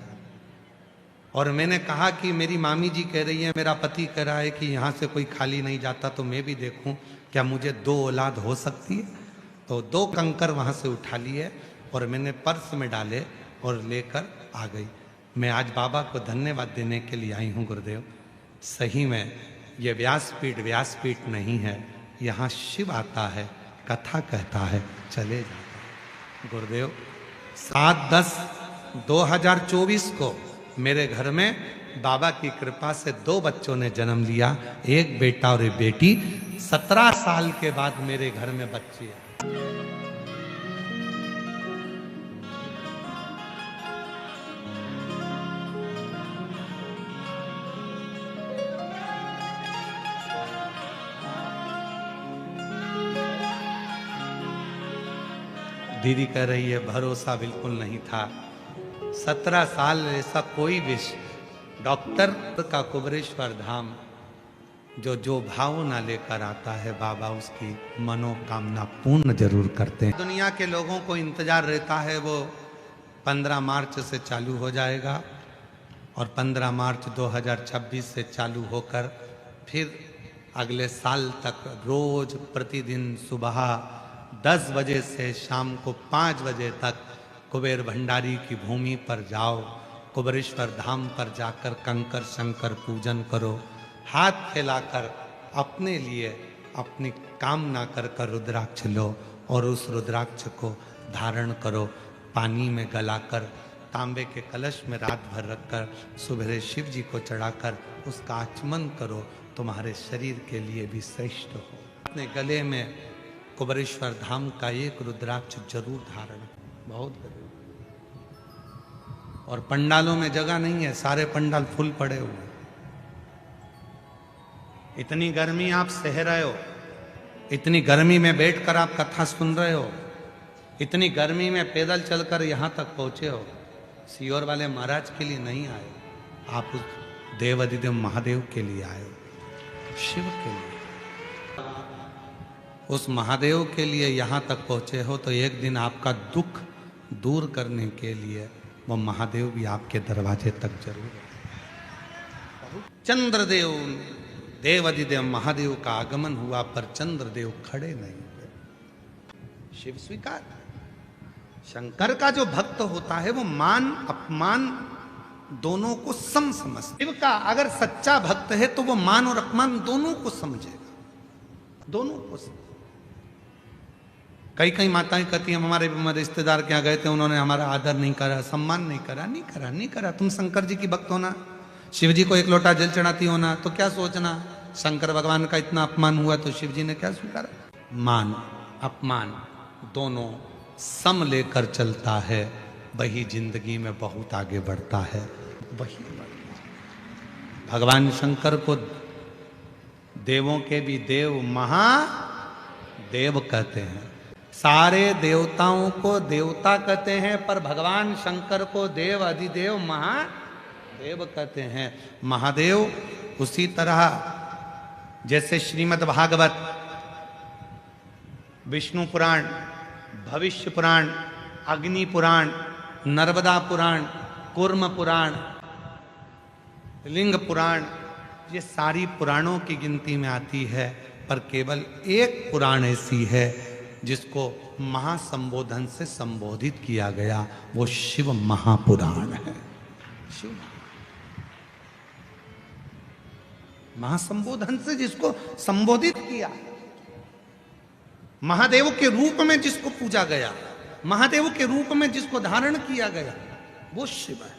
और मैंने कहा कि मेरी मामी जी कह रही है, मेरा पति कह रहा है कि यहाँ से कोई खाली नहीं जाता, तो मैं भी देखूं क्या मुझे 2 औलाद हो सकती है। तो 2 कंकर वहां से उठा लिए और मैंने पर्स में डाले और लेकर आ गई। मैं आज बाबा को धन्यवाद देने के लिए आई हूँ गुरुदेव। सही में ये व्यासपीठ नहीं है, यहाँ शिव आता है, कथा कहता है, चले जाता है। गुरुदेव 7/10/2024 को मेरे घर में बाबा की कृपा से 2 बच्चों ने जन्म लिया, एक बेटा और एक बेटी। 17 साल के बाद मेरे घर में बच्चे हैं। दीदी कह रही है भरोसा बिल्कुल नहीं था। 17 साल ऐसा कोई विष डॉक्टर का कुबरेश्वर धाम जो भावना लेकर आता है बाबा उसकी मनोकामना पूर्ण जरूर करते हैं। दुनिया के लोगों को इंतजार रहता है, वो 15 मार्च से चालू हो जाएगा और 15 मार्च 2026 से चालू होकर फिर अगले साल तक रोज प्रतिदिन सुबह 10 बजे से शाम को 5 बजे तक कुबेर भंडारी की भूमि पर जाओ, कुबरेश्वर धाम पर जाकर कंकर शंकर पूजन करो, हाथ फैलाकर अपने लिए अपनी कामना कर कर रुद्राक्ष लो और उस रुद्राक्ष को धारण करो, पानी में गलाकर तांबे के कलश में रात भर रखकर सुबह शिव जी को चढ़ाकर उसका आचमन करो, तुम्हारे शरीर के लिए भी श्रेष्ठ हो। अपने गले में कुबरेश्वर धाम का एक रुद्राक्ष जरूर धारण, बहुत गरीब। और पंडालों में जगह नहीं है, सारे पंडाल फुल पड़े हुए। इतनी गर्मी आप सह रहे हो, इतनी गर्मी में बैठकर आप कथा सुन रहे हो, इतनी गर्मी में पैदल चलकर यहाँ तक पहुंचे हो। सीहोर वाले महाराज के लिए नहीं आए, आप उस देवाधिदेव महादेव के लिए आए हो, शिव के लिए। उस महादेव के लिए यहाँ तक पहुँचे हो तो एक दिन आपका दुख दूर करने के लिए वो महादेव भी आपके दरवाजे तक जरूर है। चंद्रदेव देवाधिदेव महादेव का आगमन हुआ पर चंद्रदेव खड़े नहीं हुए, शिव स्वीकार। शंकर का जो भक्त होता है वो मान अपमान दोनों को समझता। शिव का अगर सच्चा भक्त है तो वो मान और अपमान दोनों को समझेगा, दोनों को समझेगा। कई माताएं कहती हैं हमारे रिश्तेदार के यहाँ गए थे, उन्होंने हमारा आदर नहीं करा, सम्मान नहीं करा। तुम शंकर जी की भक्त होना, शिव जी को 1 लोटा जल चढ़ाती होना, तो क्या सोचना शंकर भगवान का इतना अपमान हुआ तो शिव जी ने क्या स्वीकारा। मान अपमान दोनों सम लेकर चलता है, वही जिंदगी में बहुत आगे बढ़ता है। वही भगवान शंकर को देवों के भी देव महादेव कहते हैं, सारे देवताओं को देवता कहते हैं, पर भगवान शंकर को देव अधिदेव महादेव कहते हैं। महादेव उसी तरह जैसे श्रीमद् भागवत, विष्णु पुराण, भविष्य पुराण, अग्नि पुराण, नर्मदा पुराण, कूर्म पुराण, लिंग पुराण, ये सारी पुराणों की गिनती में आती है, पर केवल एक पुराण ऐसी है जिसको महासंबोधन से संबोधित किया गया, वो शिव महापुराण है। शिव महासंबोधन से जिसको संबोधित किया, महादेव के रूप में जिसको पूजा गया, महादेव के रूप में जिसको धारण किया गया, वो शिव है।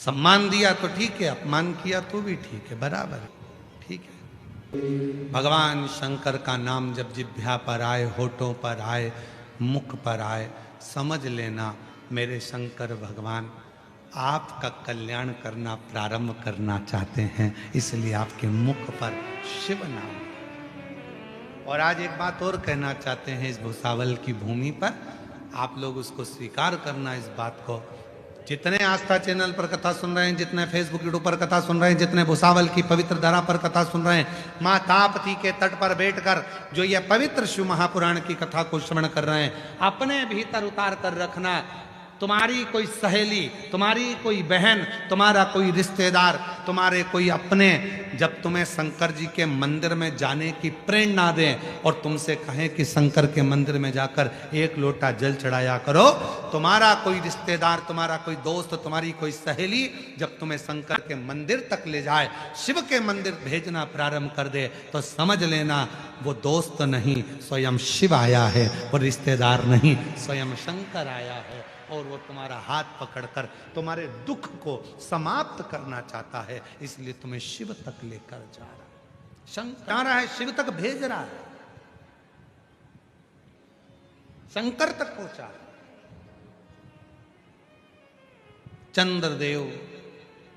सम्मान दिया तो ठीक है, अपमान किया तो भी ठीक है, बराबर है, ठीक है। भगवान शंकर का नाम जब जिह्वा पर आए, होठों पर आए, मुख पर आए, समझ लेना मेरे शंकर भगवान आपका कल्याण करना प्रारंभ करना चाहते हैं, इसलिए आपके मुख पर शिव नाम। और आज एक बात और कहना चाहते हैं, इस भुसावल की भूमि पर आप लोग उसको स्वीकार करना, इस बात को। जितने आस्था चैनल पर कथा सुन रहे हैं, जितने फेसबुक यूट्यूब पर कथा सुन रहे हैं, जितने भुसावल की पवित्र धरा पर कथा सुन रहे हैं, माँ ताप्ती के तट पर बैठकर जो ये पवित्र शिव महापुराण की कथा को श्रवण कर रहे हैं, अपने भीतर उतार कर रखना, तुम्हारी कोई सहेली, तुम्हारी कोई बहन, तुम्हारा कोई रिश्तेदार, तुम्हारे कोई अपने जब तुम्हें शंकर जी के मंदिर में जाने की प्रेरणा दें और तुमसे कहें कि शंकर के मंदिर में जाकर एक लोटा जल चढ़ाया करो, तुम्हारा कोई रिश्तेदार, तुम्हारा कोई दोस्त, तुम्हारी कोई सहेली जब तुम्हें शंकर के मंदिर तक ले जाए, शिव के मंदिर भेजना प्रारंभ कर दे, तो समझ लेना वो दोस्त नहीं, स्वयं शिव आया है, वो रिश्तेदार नहीं, स्वयं शंकर आया है, और वो तुम्हारा हाथ पकड़कर तुम्हारे दुख को समाप्त करना चाहता है, इसलिए तुम्हें शिव तक लेकर जा रहा है। शंकर आ रहा है, शिव तक भेज रहा है, शंकर तक पहुंचा। चंद्रदेव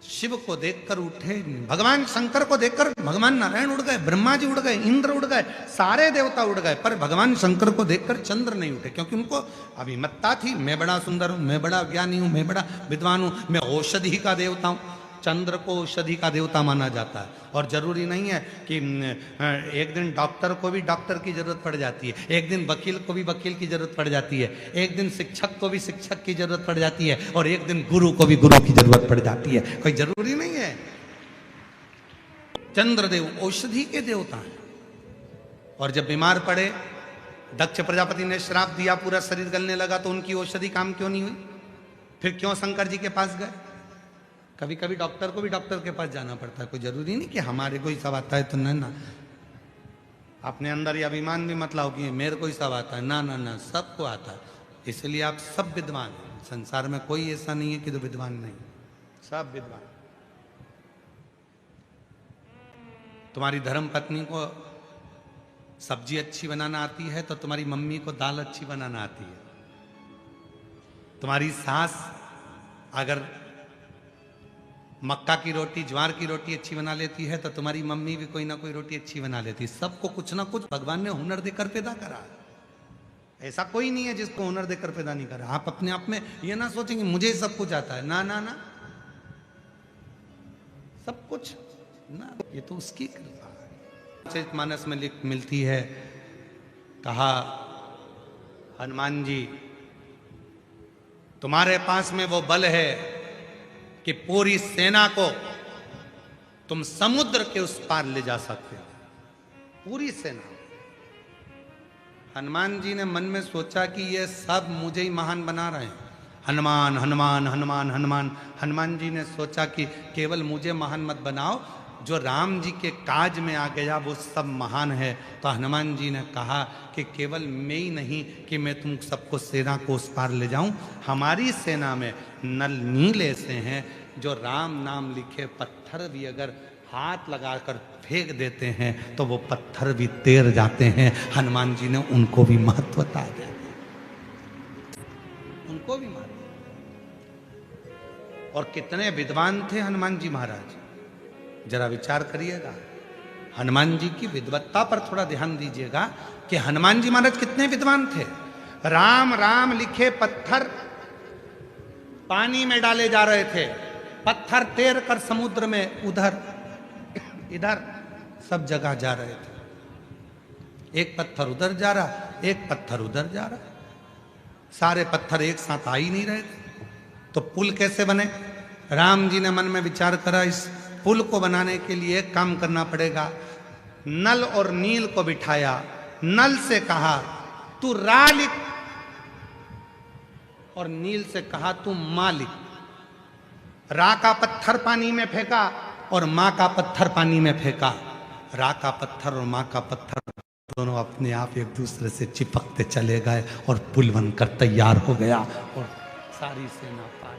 शिव को देखकर उठे, भगवान शंकर को देखकर भगवान नारायण उड़ गए, ब्रह्मा जी उड़ गए, इंद्र उड़ गए, सारे देवता उड़ गए, पर भगवान शंकर को देखकर चंद्र नहीं उठे, क्योंकि उनको अभिमत्ता थी, मैं बड़ा सुंदर हूं, मैं बड़ा ज्ञानी हूं, मैं बड़ा विद्वान हूं, मैं औषधि का देवता हूं। चंद्र को औषधि का देवता माना जाता है, और जरूरी नहीं है कि एक दिन डॉक्टर को भी डॉक्टर की जरूरत पड़ जाती है, एक दिन वकील को भी वकील की जरूरत पड़ जाती है, एक दिन शिक्षक को भी शिक्षक की जरूरत पड़ जाती है, और एक दिन गुरु को भी गुरु की जरूरत पड़ जाती है, कोई जरूरी नहीं है। चंद्रदेव औषधि के देवता हैं, और जब बीमार पड़े, दक्ष प्रजापति ने श्राप दिया, पूरा शरीर गलने लगा, तो उनकी औषधि काम क्यों नहीं हुई? फिर क्यों शंकर जी के पास गए? कभी कभी डॉक्टर को भी डॉक्टर के पास जाना पड़ता है, कोई जरूरी नहीं कि हमारे को ही सब आता है तो ना, अपने अंदर ये अभिमान भी मत लाओ कि मेरे को ही सब आता है, ना ना ना, सबको आता है, इसलिए आप सब विद्वान हैं। संसार में कोई ऐसा नहीं है कि जो विद्वान नहीं, सब विद्वान। तुम्हारी धर्म पत्नी को सब्जी अच्छी बनाना आती है तो तुम्हारी मम्मी को दाल अच्छी बनाना आती है। तुम्हारी सास अगर मक्का की रोटी, ज्वार की रोटी अच्छी बना लेती है तो तुम्हारी मम्मी भी कोई ना कोई रोटी अच्छी बना लेती है। सबको कुछ ना कुछ भगवान ने हुनर देकर पैदा करा है, ऐसा कोई नहीं है जिसको हुनर देकर पैदा नहीं करा। आप अपने आप में ये ना सोचेंगे मुझे सब कुछ आता है, ना ना ना, सब कुछ ना, ये तो उसकी कृपा है। चरितमानस में मिलती है, कहा हनुमान जी तुम्हारे पास में वो बल है कि पूरी सेना को तुम समुद्र के उस पार ले जा सकते हो, पूरी सेना। हनुमान जी ने मन में सोचा कि ये सब मुझे ही महान बना रहे हैं, हनुमान हनुमान हनुमान हनुमान। हनुमान जी ने सोचा कि केवल मुझे महान मत बनाओ, जो राम जी के काज में आ गया वो सब महान है। तो हनुमान जी ने कहा कि केवल मैं ही नहीं कि मैं तुम सबको सेना को उस पार ले जाऊं, हमारी सेना में नल नील ऐसे हैं जो राम नाम लिखे पत्थर भी अगर हाथ लगाकर फेंक देते हैं तो वो पत्थर भी तैर जाते हैं। हनुमान जी ने उनको भी महत्व बता दिया, उनको भी महत्व। और कितने विद्वान थे हनुमान जी महाराज, जरा विचार करिएगा। हनुमान जी की विद्वत्ता पर थोड़ा ध्यान दीजिएगा कि हनुमान जी महाराज कितने विद्वान थे। राम राम लिखे पत्थर पानी में डाले जा रहे थे, पत्थर तैर कर समुद्र में उधर इधर सब जगह जा रहे थे। एक पत्थर उधर जा रहा, एक पत्थर उधर जा रहा, सारे पत्थर एक साथ आ ही नहीं रहे थे। तो पुल कैसे बने? राम जी ने मन में विचार करा, इस पुल को बनाने के लिए काम करना पड़ेगा। नल और नील को बिठाया, नल से कहा तू रा लिख, और नील से कहा तू मां लिख। रा का पत्थर पानी में फेंका और मां का पत्थर पानी में फेंका। रा का पत्थर और मां का पत्थर दोनों अपने आप एक दूसरे से चिपकते चले गए और पुल बनकर तैयार हो गया और सारी सेना पार।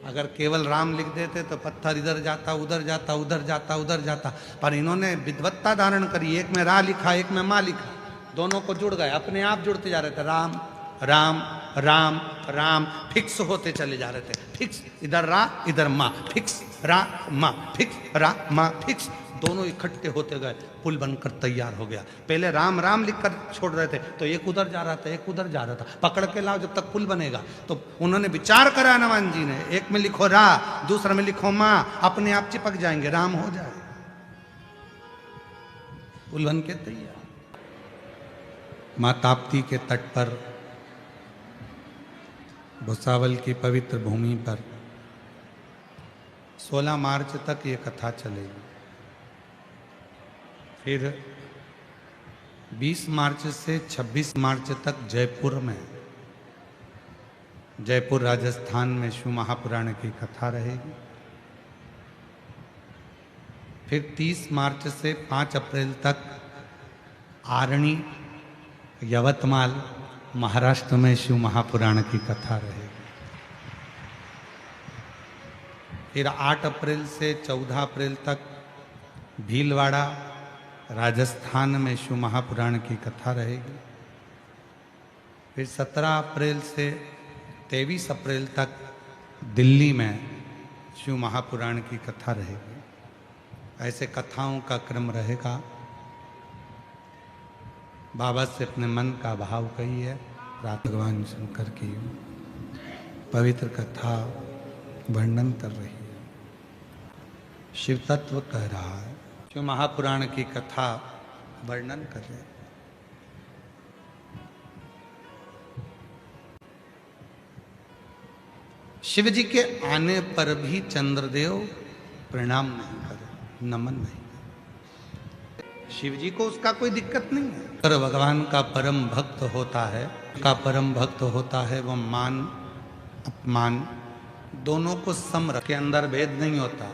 अगर केवल राम लिख देते तो पत्थर इधर जाता उधर जाता उधर जाता उधर जाता, पर इन्होंने विद्वत्ता धारण करी, एक में रा लिखा एक में मां लिखा, दोनों को जुड़ गए, अपने आप जुड़ते जा रहे थे। राम राम राम राम फिक्स होते चले जा रहे थे, फिक्स, इधर रा इधर मां, फिक्स रा मां, फिक्स रा मां, फिक्स, दोनों इकट्ठे होते गए, पुल बनकर तैयार हो गया। पहले राम राम लिखकर छोड़ रहे थे तो एक उधर जा रहा था एक उधर जा रहा था, पकड़ के लाओ जब तक पुल बनेगा। तो उन्होंने विचार करा हनुमान जी ने, एक में लिखो रा, दूसरे में लिखो मां, अपने आप चिपक जाएंगे, राम हो जाए, पुल बन के तैयार। मां ताप्ती के तट पर, भुसावल की पवित्र भूमि पर 16 मार्च तक ये कथा चलेगी। फिर 20 मार्च से 26 मार्च तक जयपुर में, जयपुर राजस्थान में शिव महापुराण की कथा रहेगी। फिर 30 मार्च से 5 अप्रैल तक आरणी, यवतमाल, महाराष्ट्र में शिव महापुराण की कथा रहेगी। फिर 8 अप्रैल से 14 अप्रैल तक भीलवाड़ा, राजस्थान में शिव महापुराण की कथा रहेगी। फिर 17 अप्रैल से 23 अप्रैल तक दिल्ली में शिव महापुराण की कथा रहेगी। ऐसे कथाओं का क्रम रहेगा। बाबा से अपने मन का भाव कहिए, रात भगवान शंकर की पवित्र कथा वर्णन कर रही है, शिव तत्व कह रहा है, शिव महापुराण की कथा वर्णन कर रहे हैं। शिव जी के आने पर भी चंद्रदेव प्रणाम नहीं करे, नमन नहीं। शिव जी को उसका कोई दिक्कत नहीं है। अगर भगवान का परम भक्त होता है, परम भक्त होता है, वो मान अपमान दोनों को सम रखे, अंदर भेद नहीं होता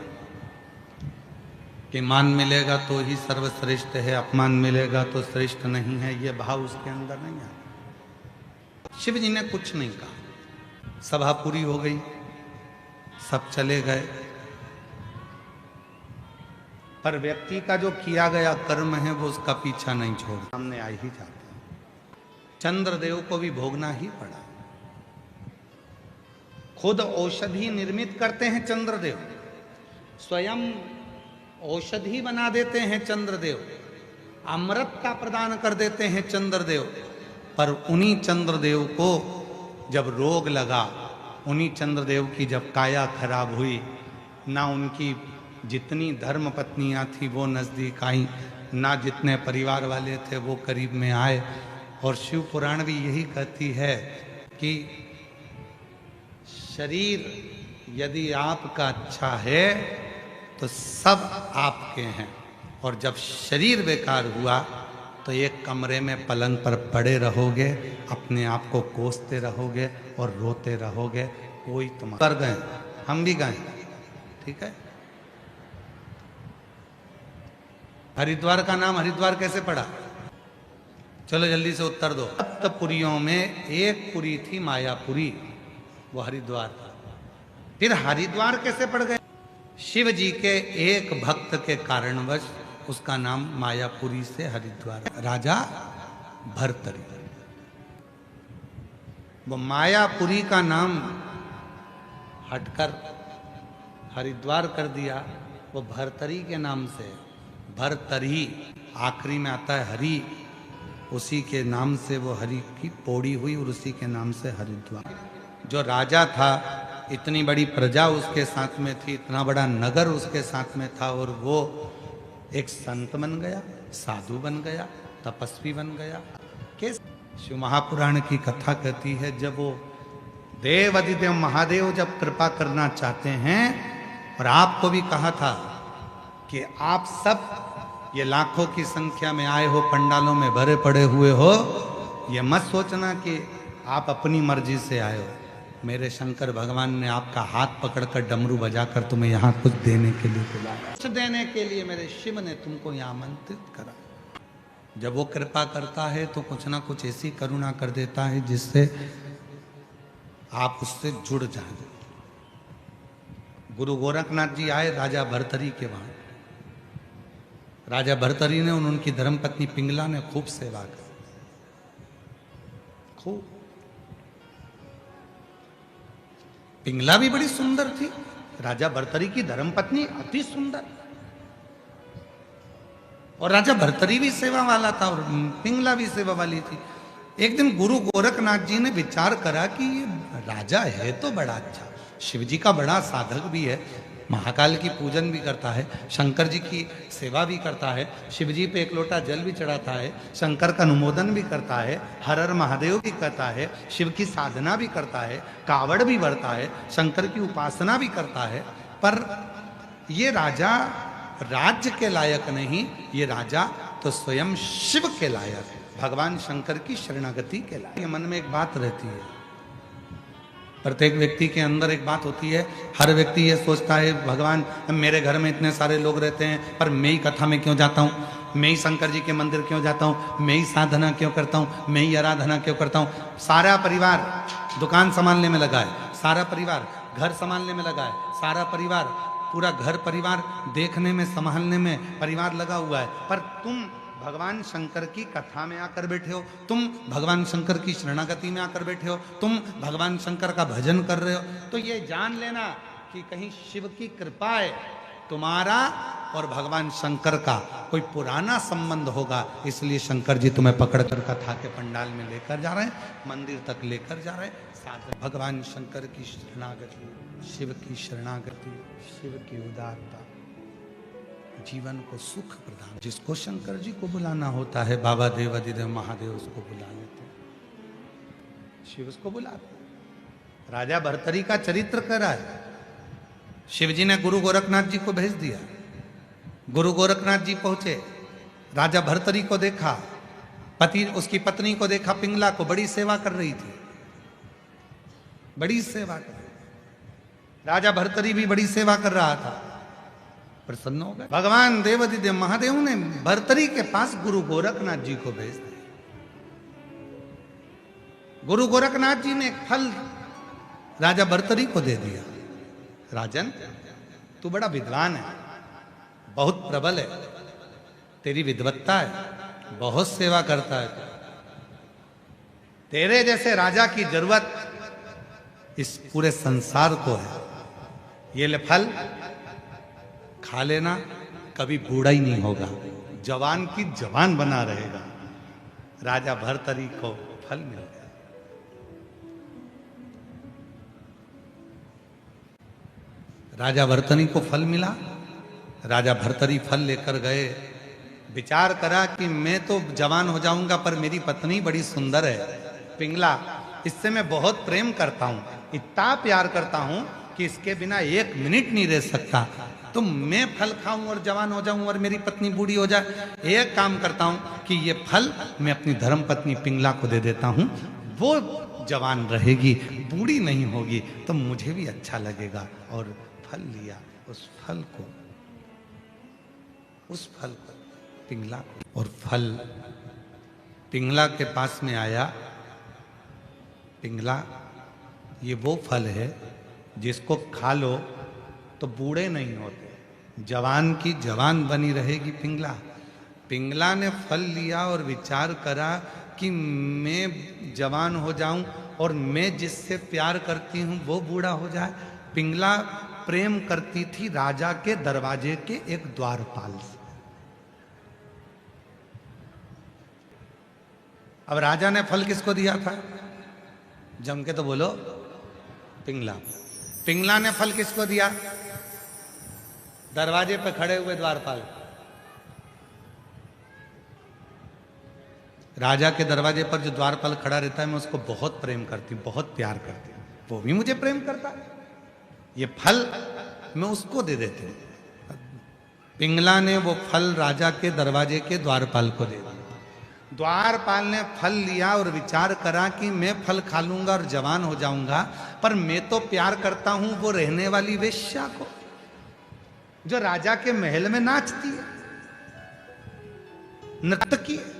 कि मान मिलेगा तो ही सर्वश्रेष्ठ है, अपमान मिलेगा तो श्रेष्ठ नहीं है, ये भाव उसके अंदर नहीं आता। शिव जी ने कुछ नहीं कहा, सभा पूरी हो गई, सब चले गए, पर व्यक्ति का जो किया गया कर्म है वो उसका पीछा नहीं छोड़, सामने आ ही जाते। चंद्रदेव को भी भोगना ही पड़ा। खुद औषधि निर्मित करते हैं चंद्रदेव, स्वयं औषधि बना देते हैं चंद्रदेव, अमृत का प्रदान कर देते हैं चंद्रदेव। पर उन्हीं चंद्रदेव को जब रोग लगा, उन्हीं चंद्रदेव की जब काया खराब हुई, ना उनकी जितनी धर्म पत्नियां थी वो नजदीक आई, ना जितने परिवार वाले थे वो करीब में आए। और शिव पुराण भी यही कहती है कि शरीर यदि आपका अच्छा है तो सब आपके हैं, और जब शरीर बेकार हुआ तो एक कमरे में पलंग पर पड़े रहोगे, अपने आप को कोसते रहोगे और रोते रहोगे, कोई तुम कर गए, हम भी गए, ठीक है। हरिद्वार का नाम हरिद्वार कैसे पड़ा? चलो जल्दी से उत्तर दो। सप्तपुरियों में एक पुरी थी मायापुरी, वो हरिद्वार था। फिर हरिद्वार कैसे पड़ गए? शिव जी के एक भक्त के कारणवश उसका नाम मायापुरी से हरिद्वार, राजा भर्तरी। वो मायापुरी का नाम हटकर हरिद्वार कर दिया, वो भर्तरी के नाम से, भर्तरी आखिरी में आता है हरि, उसी के नाम से वो हरि की पौड़ी हुई और उसी के नाम से हरिद्वार। जो राजा था, इतनी बड़ी प्रजा उसके साथ में थी, इतना बड़ा नगर उसके साथ में था, और वो एक संत बन गया, साधु बन गया, तपस्वी बन गया। कैसे? शिव महापुराण की कथा कहती है, जब वो देव अधिदेव महादेव जब कृपा करना चाहते हैं, और आपको भी कहा था कि आप सब ये लाखों की संख्या में आए हो, पंडालों में भरे पड़े हुए हो, ये मत सोचना कि आप अपनी मर्जी से आए हो। मेरे शंकर भगवान ने आपका हाथ पकड़कर डमरू बजाकर तुम्हें यहाँ कुछ देने के लिए बुलाया। कुछ देने के लिए मेरे शिव ने तुमको यहाँ आमंत्रित करा। जब वो कृपा करता है तो कुछ ना कुछ ऐसी करुणा कर देता है जिससे आप उससे जुड़ जाए। गुरु गोरखनाथ जी आए राजा भरतरी के वहां। राजा भरतरी ने उनकी धर्मपत्नी पिंगला ने खूब सेवा की, खूब। पिंगला भी बड़ी सुंदर थी, राजा भरतरी की धर्मपत्नी अति सुंदर, और राजा भरतरी भी सेवा वाला था और पिंगला भी सेवा वाली थी। एक दिन गुरु गोरखनाथ जी ने विचार करा कि ये राजा है तो बड़ा अच्छा, शिव जी का बड़ा साधक भी है, महाकाल की पूजन भी करता है, शंकर जी की सेवा भी करता है, शिव जी पे एक लोटा जल भी चढ़ाता है, शंकर का अनुमोदन भी करता है, हर हर महादेव भी करता है, शिव की साधना भी करता है, कावड़ भी भरता है, शंकर की उपासना भी करता है। पर ये राजा राज्य के लायक नहीं, ये राजा तो स्वयं शिव के लायक है, भगवान शंकर की शरणागति के लायक। मन में एक बात रहती है, प्रत्येक व्यक्ति के अंदर एक बात होती है। हर व्यक्ति ये सोचता है भगवान मेरे घर में इतने सारे लोग रहते हैं, पर मैं ही कथा में क्यों जाता हूँ, मैं ही शंकर जी के मंदिर क्यों जाता हूँ, मैं ही साधना क्यों करता हूँ, मैं ही आराधना क्यों करता हूँ। सारा परिवार दुकान संभालने में लगा है, सारा परिवार घर संभालने में लगा है, सारा परिवार पूरा घर परिवार देखने में संभालने में परिवार लगा हुआ है, पर तुम भगवान शंकर की कथा में आकर बैठे हो, तुम भगवान शंकर की शरणागति में आकर बैठे हो, तुम भगवान शंकर का भजन कर रहे हो, तो ये जान लेना कि कहीं शिव की कृपा है, तुम्हारा और भगवान शंकर का कोई पुराना संबंध होगा, इसलिए शंकर जी तुम्हें पकड़कर कथा के पंडाल में लेकर जा रहे हैं, मंदिर तक लेकर जा रहे हैं। साथ भगवान शंकर की शरणागति, शिव की शरणागति, शिव की उदारता जीवन को सुख प्रदान। जिसको शंकर जी को बुलाना होता है, बाबा देव अधिदेव महादेव उसको बुला लेते हैं, शिव उसको बुलाते हैं। राजा भरतरी का चरित्र कर रहा है, शिव जी ने गुरु गोरखनाथ जी को भेज दिया। गुरु गोरखनाथ जी पहुंचे, राजा भरतरी को देखा, पति उसकी पत्नी को देखा, पिंगला को, बड़ी सेवा कर रही थी, बड़ी सेवा कर रही। राजा भरतरी भी बड़ी सेवा कर रहा था, प्रसन्न हो गए। भगवान देवाधिदेव महादेव ने भरतरी के पास गुरु गोरखनाथ जी को भेज दिया। गुरु गोरखनाथ जी ने एक फल राजा भरतरी को दे दिया। राजन, तू बड़ा विद्वान है, बहुत प्रबल है, तेरी विद्वत्ता है, बहुत सेवा करता है, तेरे जैसे राजा की जरूरत इस पूरे संसार को है। ये ले फल, खा लेना, कभी बूढ़ा ही नहीं होगा, जवान की जवान बना रहेगा। राजा भरतरी को फल मिल गया। राजा भरतरी को फल मिला, राजा भरतरी फल लेकर गए, विचार करा कि मैं तो जवान हो जाऊंगा, पर मेरी पत्नी बड़ी सुंदर है, पिंगला, इससे मैं बहुत प्रेम करता हूं, इतना प्यार करता हूं कि इसके बिना एक मिनट नहीं रह सकता। तो मैं फल खाऊं और जवान हो जाऊं और मेरी पत्नी बूढ़ी हो जाए, एक काम करता हूं कि ये फल मैं अपनी धर्म पत्नी पिंगला को दे देता हूं, वो जवान रहेगी, बूढ़ी नहीं होगी, तो मुझे भी अच्छा लगेगा। और फल लिया, उस फल को पिंगला को, और फल पिंगला के पास में आया। पिंगला, ये वो फल है जिसको खा लो तो बूढ़े नहीं होते, जवान की जवान बनी रहेगी पिंगला। पिंगला ने फल लिया और विचार करा कि मैं जवान हो जाऊं और मैं जिससे प्यार करती हूं वो बूढ़ा हो जाए। पिंगला प्रेम करती थी राजा के दरवाजे के एक द्वारपाल से। अब राजा ने फल किसको दिया था? जम के तो बोलो, पिंगला। पिंगला ने फल किसको दिया? दरवाजे पे खड़े हुए द्वारपाल। राजा के दरवाजे पर जो द्वारपाल खड़ा रहता है, मैं उसको बहुत प्रेम करती हूँ, बहुत प्यार करती हूँ, वो भी मुझे प्रेम करता है, ये फल मैं उसको दे देती हूँ। पिंगला ने वो फल राजा के दरवाजे के द्वारपाल को दे दिया। द्वारपाल ने फल लिया और विचार करा कि मैं फल खा लूंगा और जवान हो जाऊंगा, पर मैं तो प्यार करता हूं वो रहने वाली वेश्या को जो राजा के महल में नाचती है, नर्तकी है,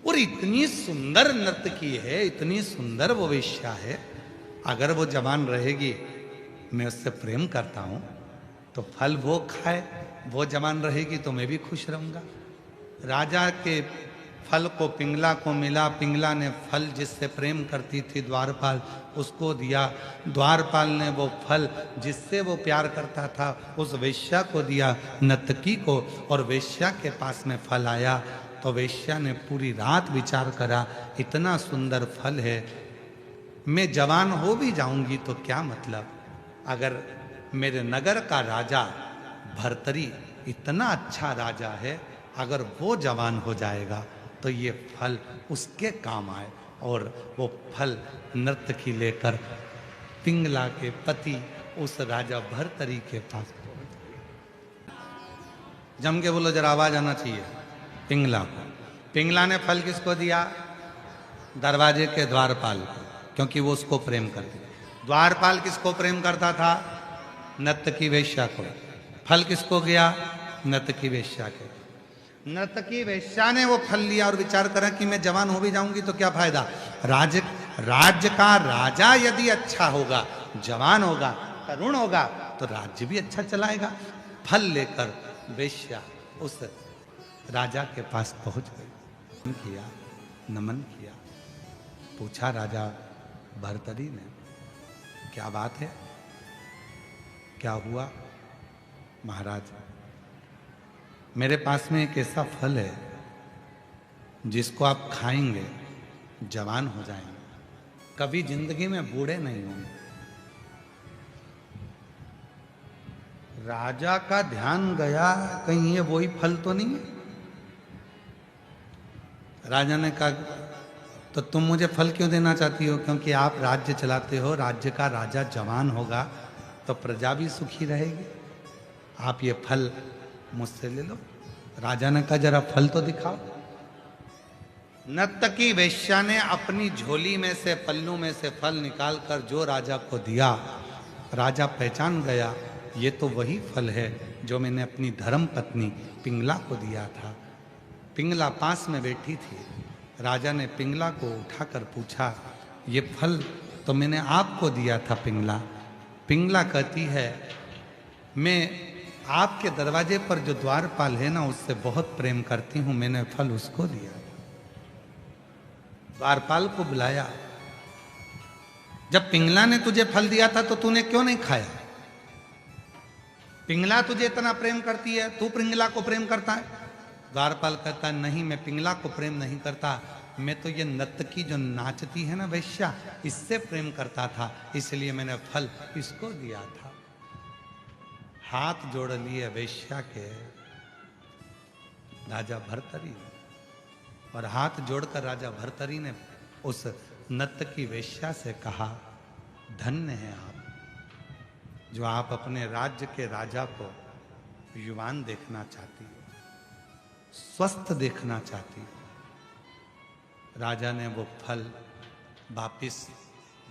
और इतनी सुंदर नर्तकी है, इतनी सुंदर वो वेश्या है। अगर वो जवान रहेगी, मैं उससे प्रेम करता हूं, तो फल वो खाए, वो जवान रहेगी तो मैं भी खुश रहूंगा। राजा के फल को पिंगला को मिला। पिंगला ने फल जिससे प्रेम करती थी द्वारपाल, उसको दिया। द्वारपाल ने वो फल जिससे वो प्यार करता था उस वेश्या को दिया, नर्तकी को। और वेश्या के पास में फल आया तो वेश्या ने पूरी रात विचार करा, इतना सुंदर फल है, मैं जवान हो भी जाऊंगी तो क्या मतलब, अगर मेरे नगर का राजा भर्तरी इतना अच्छा राजा है, अगर वो जवान हो जाएगा तो ये फल उसके काम आए। और वो फल नर्तकी लेकर पिंगला के पति उस राजा भर्तरी के पास जम के बोलो, जरा आवाज आना चाहिए, पिंगला को। पिंगला ने फल किसको दिया? दरवाजे के द्वारपाल को, क्योंकि वो उसको प्रेम करती। द्वारपाल किसको प्रेम करता था? नर्तकी वेश्या को। फल किसको गया? नर्तकी वेश्या के। नर्तकी वेश्या ने वो फल लिया और विचार करा कि मैं जवान हो भी जाऊंगी तो क्या फायदा, राज्य का राजा यदि अच्छा होगा, जवान होगा, तरुण होगा, तो राज्य भी अच्छा चलाएगा। फल लेकर वेश्या उस राजा के पास पहुंच गई, नमन किया, पूछा राजा भर्तरी ने, क्या बात है, क्या हुआ? महाराज, मेरे पास में एक ऐसा फल है जिसको आप खाएंगे जवान हो जाएंगे, कभी जिंदगी में बूढ़े नहीं होंगे। राजा का ध्यान गया, कहीं ये वही फल तो नहीं है। राजा ने कहा, तो तुम मुझे फल क्यों देना चाहती हो? क्योंकि आप राज्य चलाते हो, राज्य का राजा जवान होगा तो प्रजा भी सुखी रहेगी, आप ये फल मुझसे ले लो। राजा ने कहा, जरा फल तो दिखाओ। नर्तकी वेश्या ने अपनी झोली में से, पल्लू में से फल निकालकर जो राजा को दिया, राजा पहचान गया, ये तो वही फल है जो मैंने अपनी धर्म पत्नी पिंगला को दिया था। पिंगला पास में बैठी थी। राजा ने पिंगला को उठाकर पूछा, ये फल तो मैंने आपको दिया था पिंगला। पिंगला कहती है, मैं आपके दरवाजे पर जो द्वारपाल है ना, उससे बहुत प्रेम करती हूं, मैंने फल उसको दिया। द्वारपाल को बुलाया, जब पिंगला ने तुझे फल दिया था तो तूने क्यों नहीं खाया? पिंगला तुझे इतना प्रेम करती है, तू पिंगला को प्रेम करता है? द्वारपाल कहता है, नहीं, मैं पिंगला को प्रेम नहीं करता, मैं तो ये नर्तकी जो नाचती है ना वेश्या, इससे प्रेम करता था, इसलिए मैंने फल इसको दिया था। हाथ जोड़ लिए वेश्या के राजा भर्तरी, और हाथ जोड़कर राजा भर्तरी ने उस नर्तकी वेश्या से कहा, धन्य है आप जो आप अपने राज्य के राजा को युवान देखना चाहती हो, स्वस्थ देखना चाहती हो। राजा ने वो फल वापिस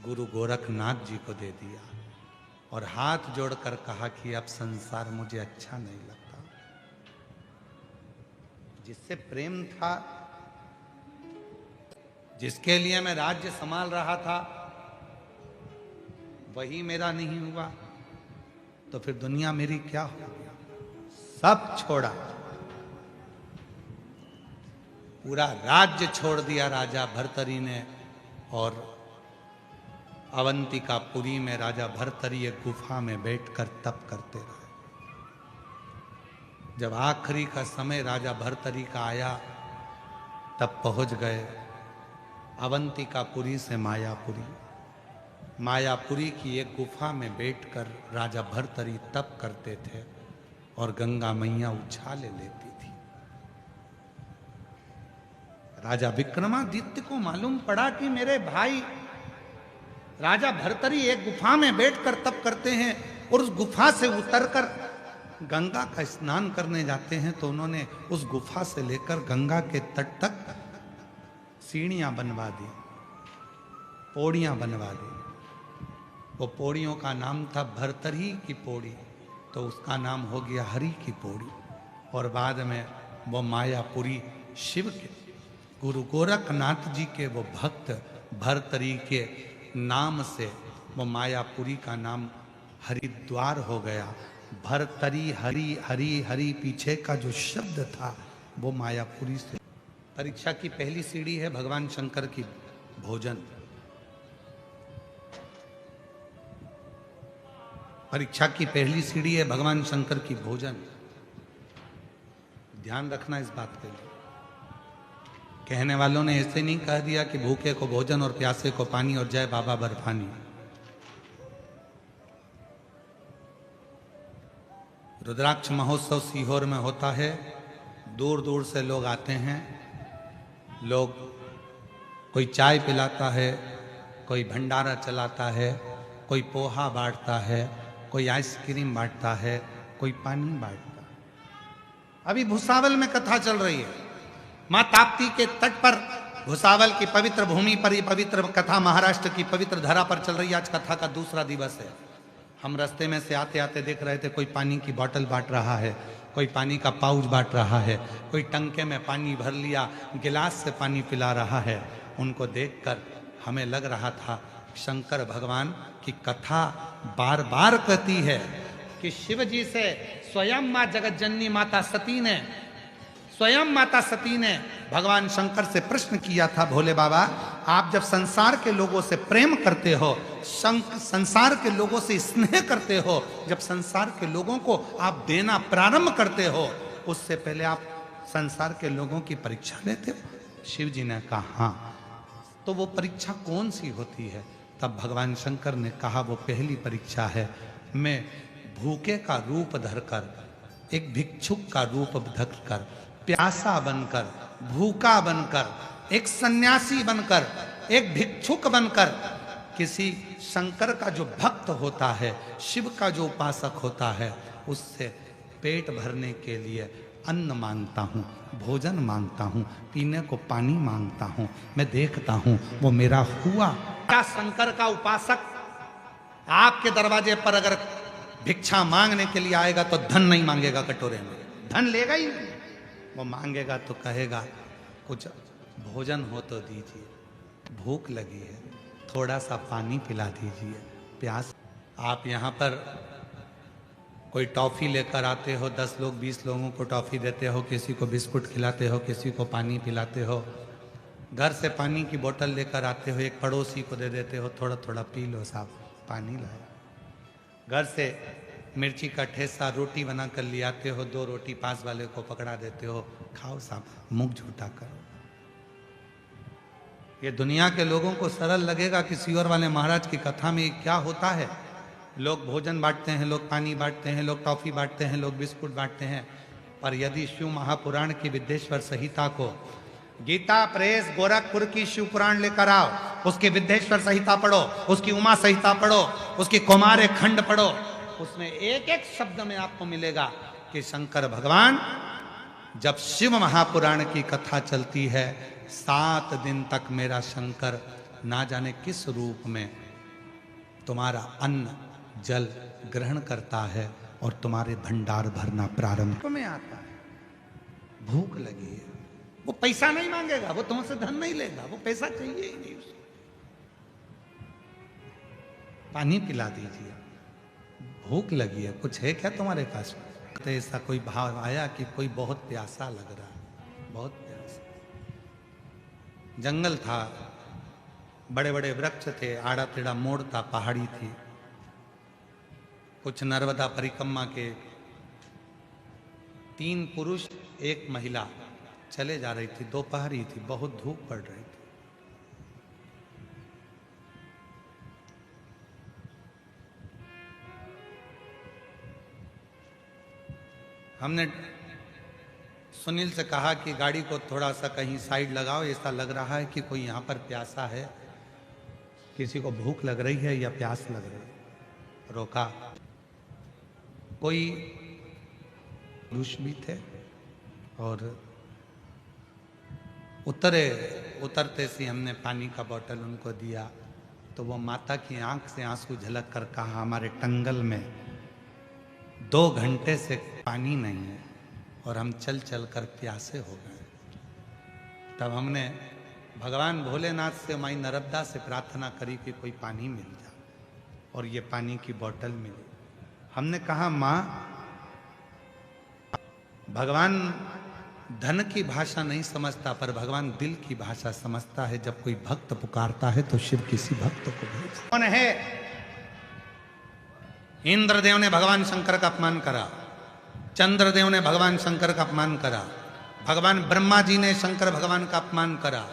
गुरु गोरखनाथ जी को दे दिया और हाथ जोड़कर कहा कि अब संसार मुझे अच्छा नहीं लगता। जिससे प्रेम था, जिसके लिए मैं राज्य संभाल रहा था, वही मेरा नहीं हुआ, तो फिर दुनिया मेरी क्या हो? सब छोड़ा, पूरा राज्य छोड़ दिया राजा भर्तरी ने। और अवंतिकापुरी में राजा भर्तरी एक गुफा में बैठकर तप करते रहे। जब आखिरी का समय राजा भर्तरी का आया, तब पहुंच गए अवंतिकापुरी से मायापुरी। मायापुरी की एक गुफा में बैठकर राजा भर्तरी तप करते थे और गंगा मैया उछाले लेती थी। राजा विक्रमादित्य को मालूम पड़ा कि मेरे भाई राजा भर्तरी एक गुफा में बैठकर तप करते हैं और उस गुफा से उतरकर गंगा का स्नान करने जाते हैं तो उन्होंने उस गुफा से लेकर गंगा के तट तक सीढ़ियां बनवा दी, पौड़ियां बनवा दी। वो पौड़ियों का नाम था भरतरी की पौड़ी, तो उसका नाम हो गया हरि की पौड़ी। और बाद में वो मायापुरी शिव के गुरु गोरखनाथ जी के वो भक्त भरतरी के नाम से वो मायापुरी का नाम हरिद्वार हो गया। भरतरी हरि हरि हरि पीछे का जो शब्द था वो मायापुरी से। परीक्षा की पहली सीढ़ी है भगवान शंकर की भोजन। परीक्षा की पहली सीढ़ी है भगवान शंकर की भोजन। ध्यान रखना इस बात पे। कहने वालों ने ऐसे नहीं कह दिया कि भूखे को भोजन और प्यासे को पानी और जय बाबा बर्फानी। रुद्राक्ष महोत्सव सीहोर में होता है, दूर दूर से लोग आते हैं। लोग कोई चाय पिलाता है, कोई भंडारा चलाता है, कोई पोहा बांटता है, कोई आइसक्रीम बांटता है, कोई पानी बांटता है। अभी भुसावल में कथा चल रही है, मां ताप्ती के तट पर भुसावल की पवित्र भूमि पर ये पवित्र कथा महाराष्ट्र की पवित्र धरा पर चल रही है। आज कथा का दूसरा दिवस है। हम रास्ते में से आते आते देख रहे थे, कोई पानी की बोतल बांट रहा है, कोई पानी का पाउच बांट रहा है, कोई टंके में पानी भर लिया गिलास से पानी पिला रहा है। उनको देखकर हमें लग रहा था शंकर भगवान की कथा बार बार कहती है कि शिव जी से स्वयं मां जगत जननी माता सती ने, स्वयं माता सती ने भगवान शंकर से प्रश्न किया था, भोले बाबा आप जब संसार के लोगों से प्रेम करते हो, संसार के लोगों से स्नेह करते हो, जब संसार के लोगों को आप देना प्रारंभ करते हो, उससे पहले आप संसार के लोगों की परीक्षा लेते हो? शिव जी ने कहा हाँ। तो वो परीक्षा कौन सी होती है? तब भगवान शंकर ने कहा वो पहली परीक्षा है, मैं भूखे का रूप धरकर, एक भिक्षुक का रूप धरकर, प्यासा बनकर, भूखा बनकर, एक सन्यासी बनकर, एक भिक्षुक बनकर, किसी शंकर का जो भक्त होता है, शिव का जो उपासक होता है, उससे पेट भरने के लिए अन्न मांगता हूँ, भोजन मांगता हूँ, पीने को पानी मांगता हूँ। मैं देखता हूँ वो मेरा हुआ। क्या शंकर का उपासक आपके दरवाजे पर अगर भिक्षा मांगने के लिए आएगा तो धन नहीं मांगेगा कटोरे में, धन लेगा ही नहीं। वो मांगेगा तो कहेगा कुछ भोजन हो तो दीजिए, भूख लगी है, थोड़ा सा पानी पिला दीजिए, प्यास। आप यहाँ पर कोई टॉफ़ी लेकर आते हो, 10 लोग 20 लोगों को टॉफ़ी देते हो, किसी को बिस्कुट खिलाते हो, किसी को पानी पिलाते हो। घर से पानी की बोतल लेकर आते हो, एक पड़ोसी को दे देते हो, थोड़ा थोड़ा पी लो साहब, पानी लाया। घर से मिर्ची का ठेसा रोटी बना कर ले आते हो, 2 रोटी पास वाले को पकड़ा देते हो, खाओ साहब, मुंह झूठा करो। ये दुनिया के लोगों को सरल लगेगा कि सीहोर वाले महाराज की कथा में क्या होता है। लोग भोजन बांटते हैं, लोग पानी बांटते हैं, लोग टॉफी बांटते हैं, लोग बिस्कुट बांटते हैं। पर यदि शिव महापुराण की विद्येश्वर संहिता को, गीता प्रेस गोरखपुर की शिव पुराण लेकर आओ, उसकी विद्येश्वर संहिता पढ़ो, उसकी उमा संहिता पढ़ो, उसकी कुमार खंड पढ़ो, उसमें एक एक शब्द में आपको मिलेगा कि शंकर भगवान, जब शिव महापुराण की कथा चलती है, 7 दिन तक मेरा शंकर ना जाने किस रूप में तुम्हारा अन्न जल ग्रहण करता है और तुम्हारे भंडार भरना प्रारंभ में आता है। भूख लगी है, वो पैसा नहीं मांगेगा, वो तुमसे धन नहीं लेगा, वो पैसा चाहिए ही नहीं उसको। पानी पिला दीजिए, भूख लगी है, कुछ है क्या तुम्हारे पास? तो ऐसा कोई भाव आया कि कोई बहुत प्यासा लग रहा है, बहुत प्यासा। जंगल था, बड़े बड़े वृक्ष थे, आड़ा टेढ़ा मोड़ था, पहाड़ी थी। कुछ नर्मदा परिक्रमा के 3 पुरुष 1 महिला चले जा रही थी, दोपहर ही थी, बहुत धूप पड़ रही थी। हमने सुनील से कहा कि गाड़ी को थोड़ा सा कहीं साइड लगाओ, ऐसा लग रहा है कि कोई यहाँ पर प्यासा है, किसी को भूख लग रही है या प्यास लग रही है। रोका, कोई पुरुष भी थे और उतरते से हमने पानी का बोतल उनको दिया तो वो माता की आंख से आंसू झलक कर कहा हमारे टंगल में 2 घंटे से पानी नहीं है और हम चल चल कर प्यासे हो गए। तब हमने भगवान भोलेनाथ से माई नर्मदा से प्रार्थना करी कि कोई पानी मिल जाए और ये पानी की बोतल मिली। हमने कहा माँ, भगवान धन की भाषा नहीं समझता पर भगवान दिल की भाषा समझता है। जब कोई भक्त पुकारता है तो शिव किसी भक्त को भेजता कौन है? इंद्रदेव ने भगवान शंकर का अपमान करा, चंद्रदेव ने भगवान शंकर का अपमान करा, भगवान ब्रह्मा जी ने शंकर भगवान का अपमान करा।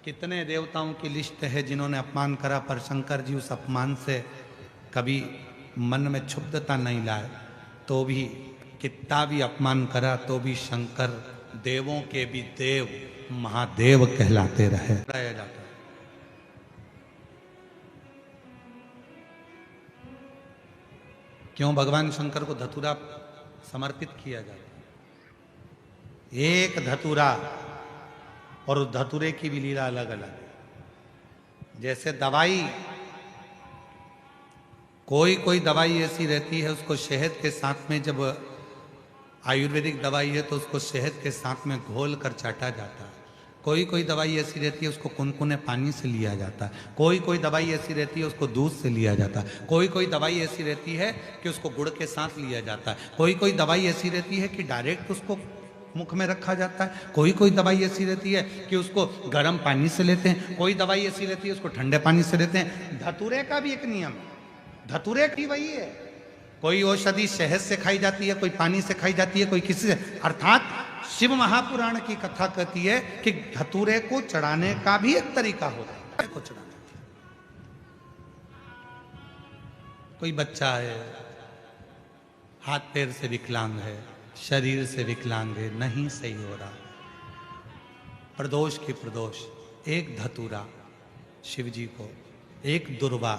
कितने देवताओं की लिस्ट है जिन्होंने अपमान करा पर शंकर जी उस अपमान से कभी मन में क्षुब्धता नहीं लाए। तो भी कितना भी अपमान करा तो भी शंकर देवों के भी देव महादेव कहलाते रहे। जाता क्यों भगवान शंकर को धतूरा समर्पित किया जाता? एक धतूरा और उस धतूरे की भी लीला अलग अलग। जैसे दवाई, कोई दवाई ऐसी रहती है उसको शहद के साथ में, जब आयुर्वेदिक दवाई है तो उसको शहद के साथ में घोल कर चाटा जाता है। कोई दवाई ऐसी रहती है उसको कुनकुने पानी से लिया जाता है। कोई दवाई ऐसी रहती है उसको दूध से लिया जाता है। कोई दवाई ऐसी रहती है कि उसको गुड़ के साथ लिया जाता है। कोई दवाई ऐसी रहती है कि डायरेक्ट उसको मुख में रखा जाता है। कोई दवाई ऐसी रहती है कि उसको गर्म पानी से लेते हैं। कोई दवाई ऐसी रहती है उसको ठंडे पानी से लेते हैं। धतूरे का भी एक नियम, धतूरे की वही है। कोई औषधि शहद से खाई जाती है, कोई पानी से खाई जाती है, कोई किसी से। अर्थात शिव महापुराण की कथा कहती है कि धतूरे को चढ़ाने का भी एक तरीका होता है। को चढ़ाने कोई बच्चा है, हाथ पैर से विकलांग है, शरीर से विकलांग है, नहीं सही हो रहा, प्रदोष की प्रदोष, एक धतूरा शिव जी को, एक दुर्वा,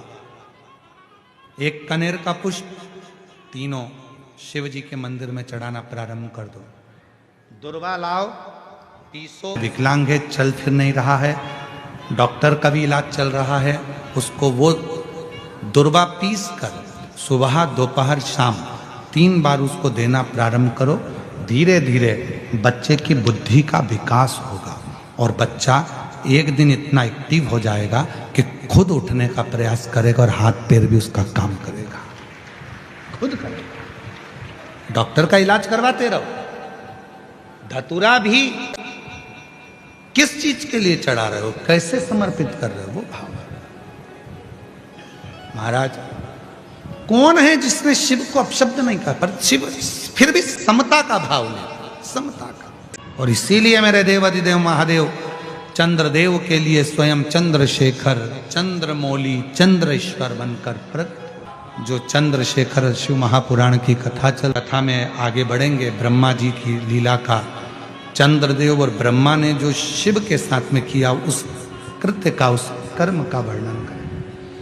एक कनेर का पुष्प, तीनों शिव जी के मंदिर में चढ़ाना प्रारंभ कर दो। दुर्वा लाओ, पीसो। विकलांग है, चल फिर नहीं रहा है, डॉक्टर का भी इलाज चल रहा है, उसको वो दुर्वा पीस कर सुबह दोपहर शाम 3 बार उसको देना प्रारंभ करो। धीरे धीरे बच्चे की बुद्धि का विकास होगा और बच्चा एक दिन इतना एक्टिव हो जाएगा कि खुद उठने का प्रयास करेगा और हाथ पैर भी उसका काम करेगा, खुद करेगा। डॉक्टर का इलाज करवाते रहो। धतूरा भी किस चीज के लिए चढ़ा रहे हो, कैसे समर्पित कर रहे हो, वो भाव। महाराज कौन है जिसने शिव को अपशब्द नहीं कहा, पर शिव फिर भी समता का भाव ले, समता का। और इसीलिए मेरे देवाधिदेव महादेव चंद्रदेव के लिए स्वयं चंद्रशेखर, चंद्रमौली, चंद्रेश्वर बनकर प्रकट। जो चंद्रशेखर शिव महापुराण की कथा में आगे बढ़ेंगे, ब्रह्मा जी की लीला का, चंद्रदेव और ब्रह्मा ने जो शिव के साथ में किया उस कृत्य का, उस कर्म का वर्णन कर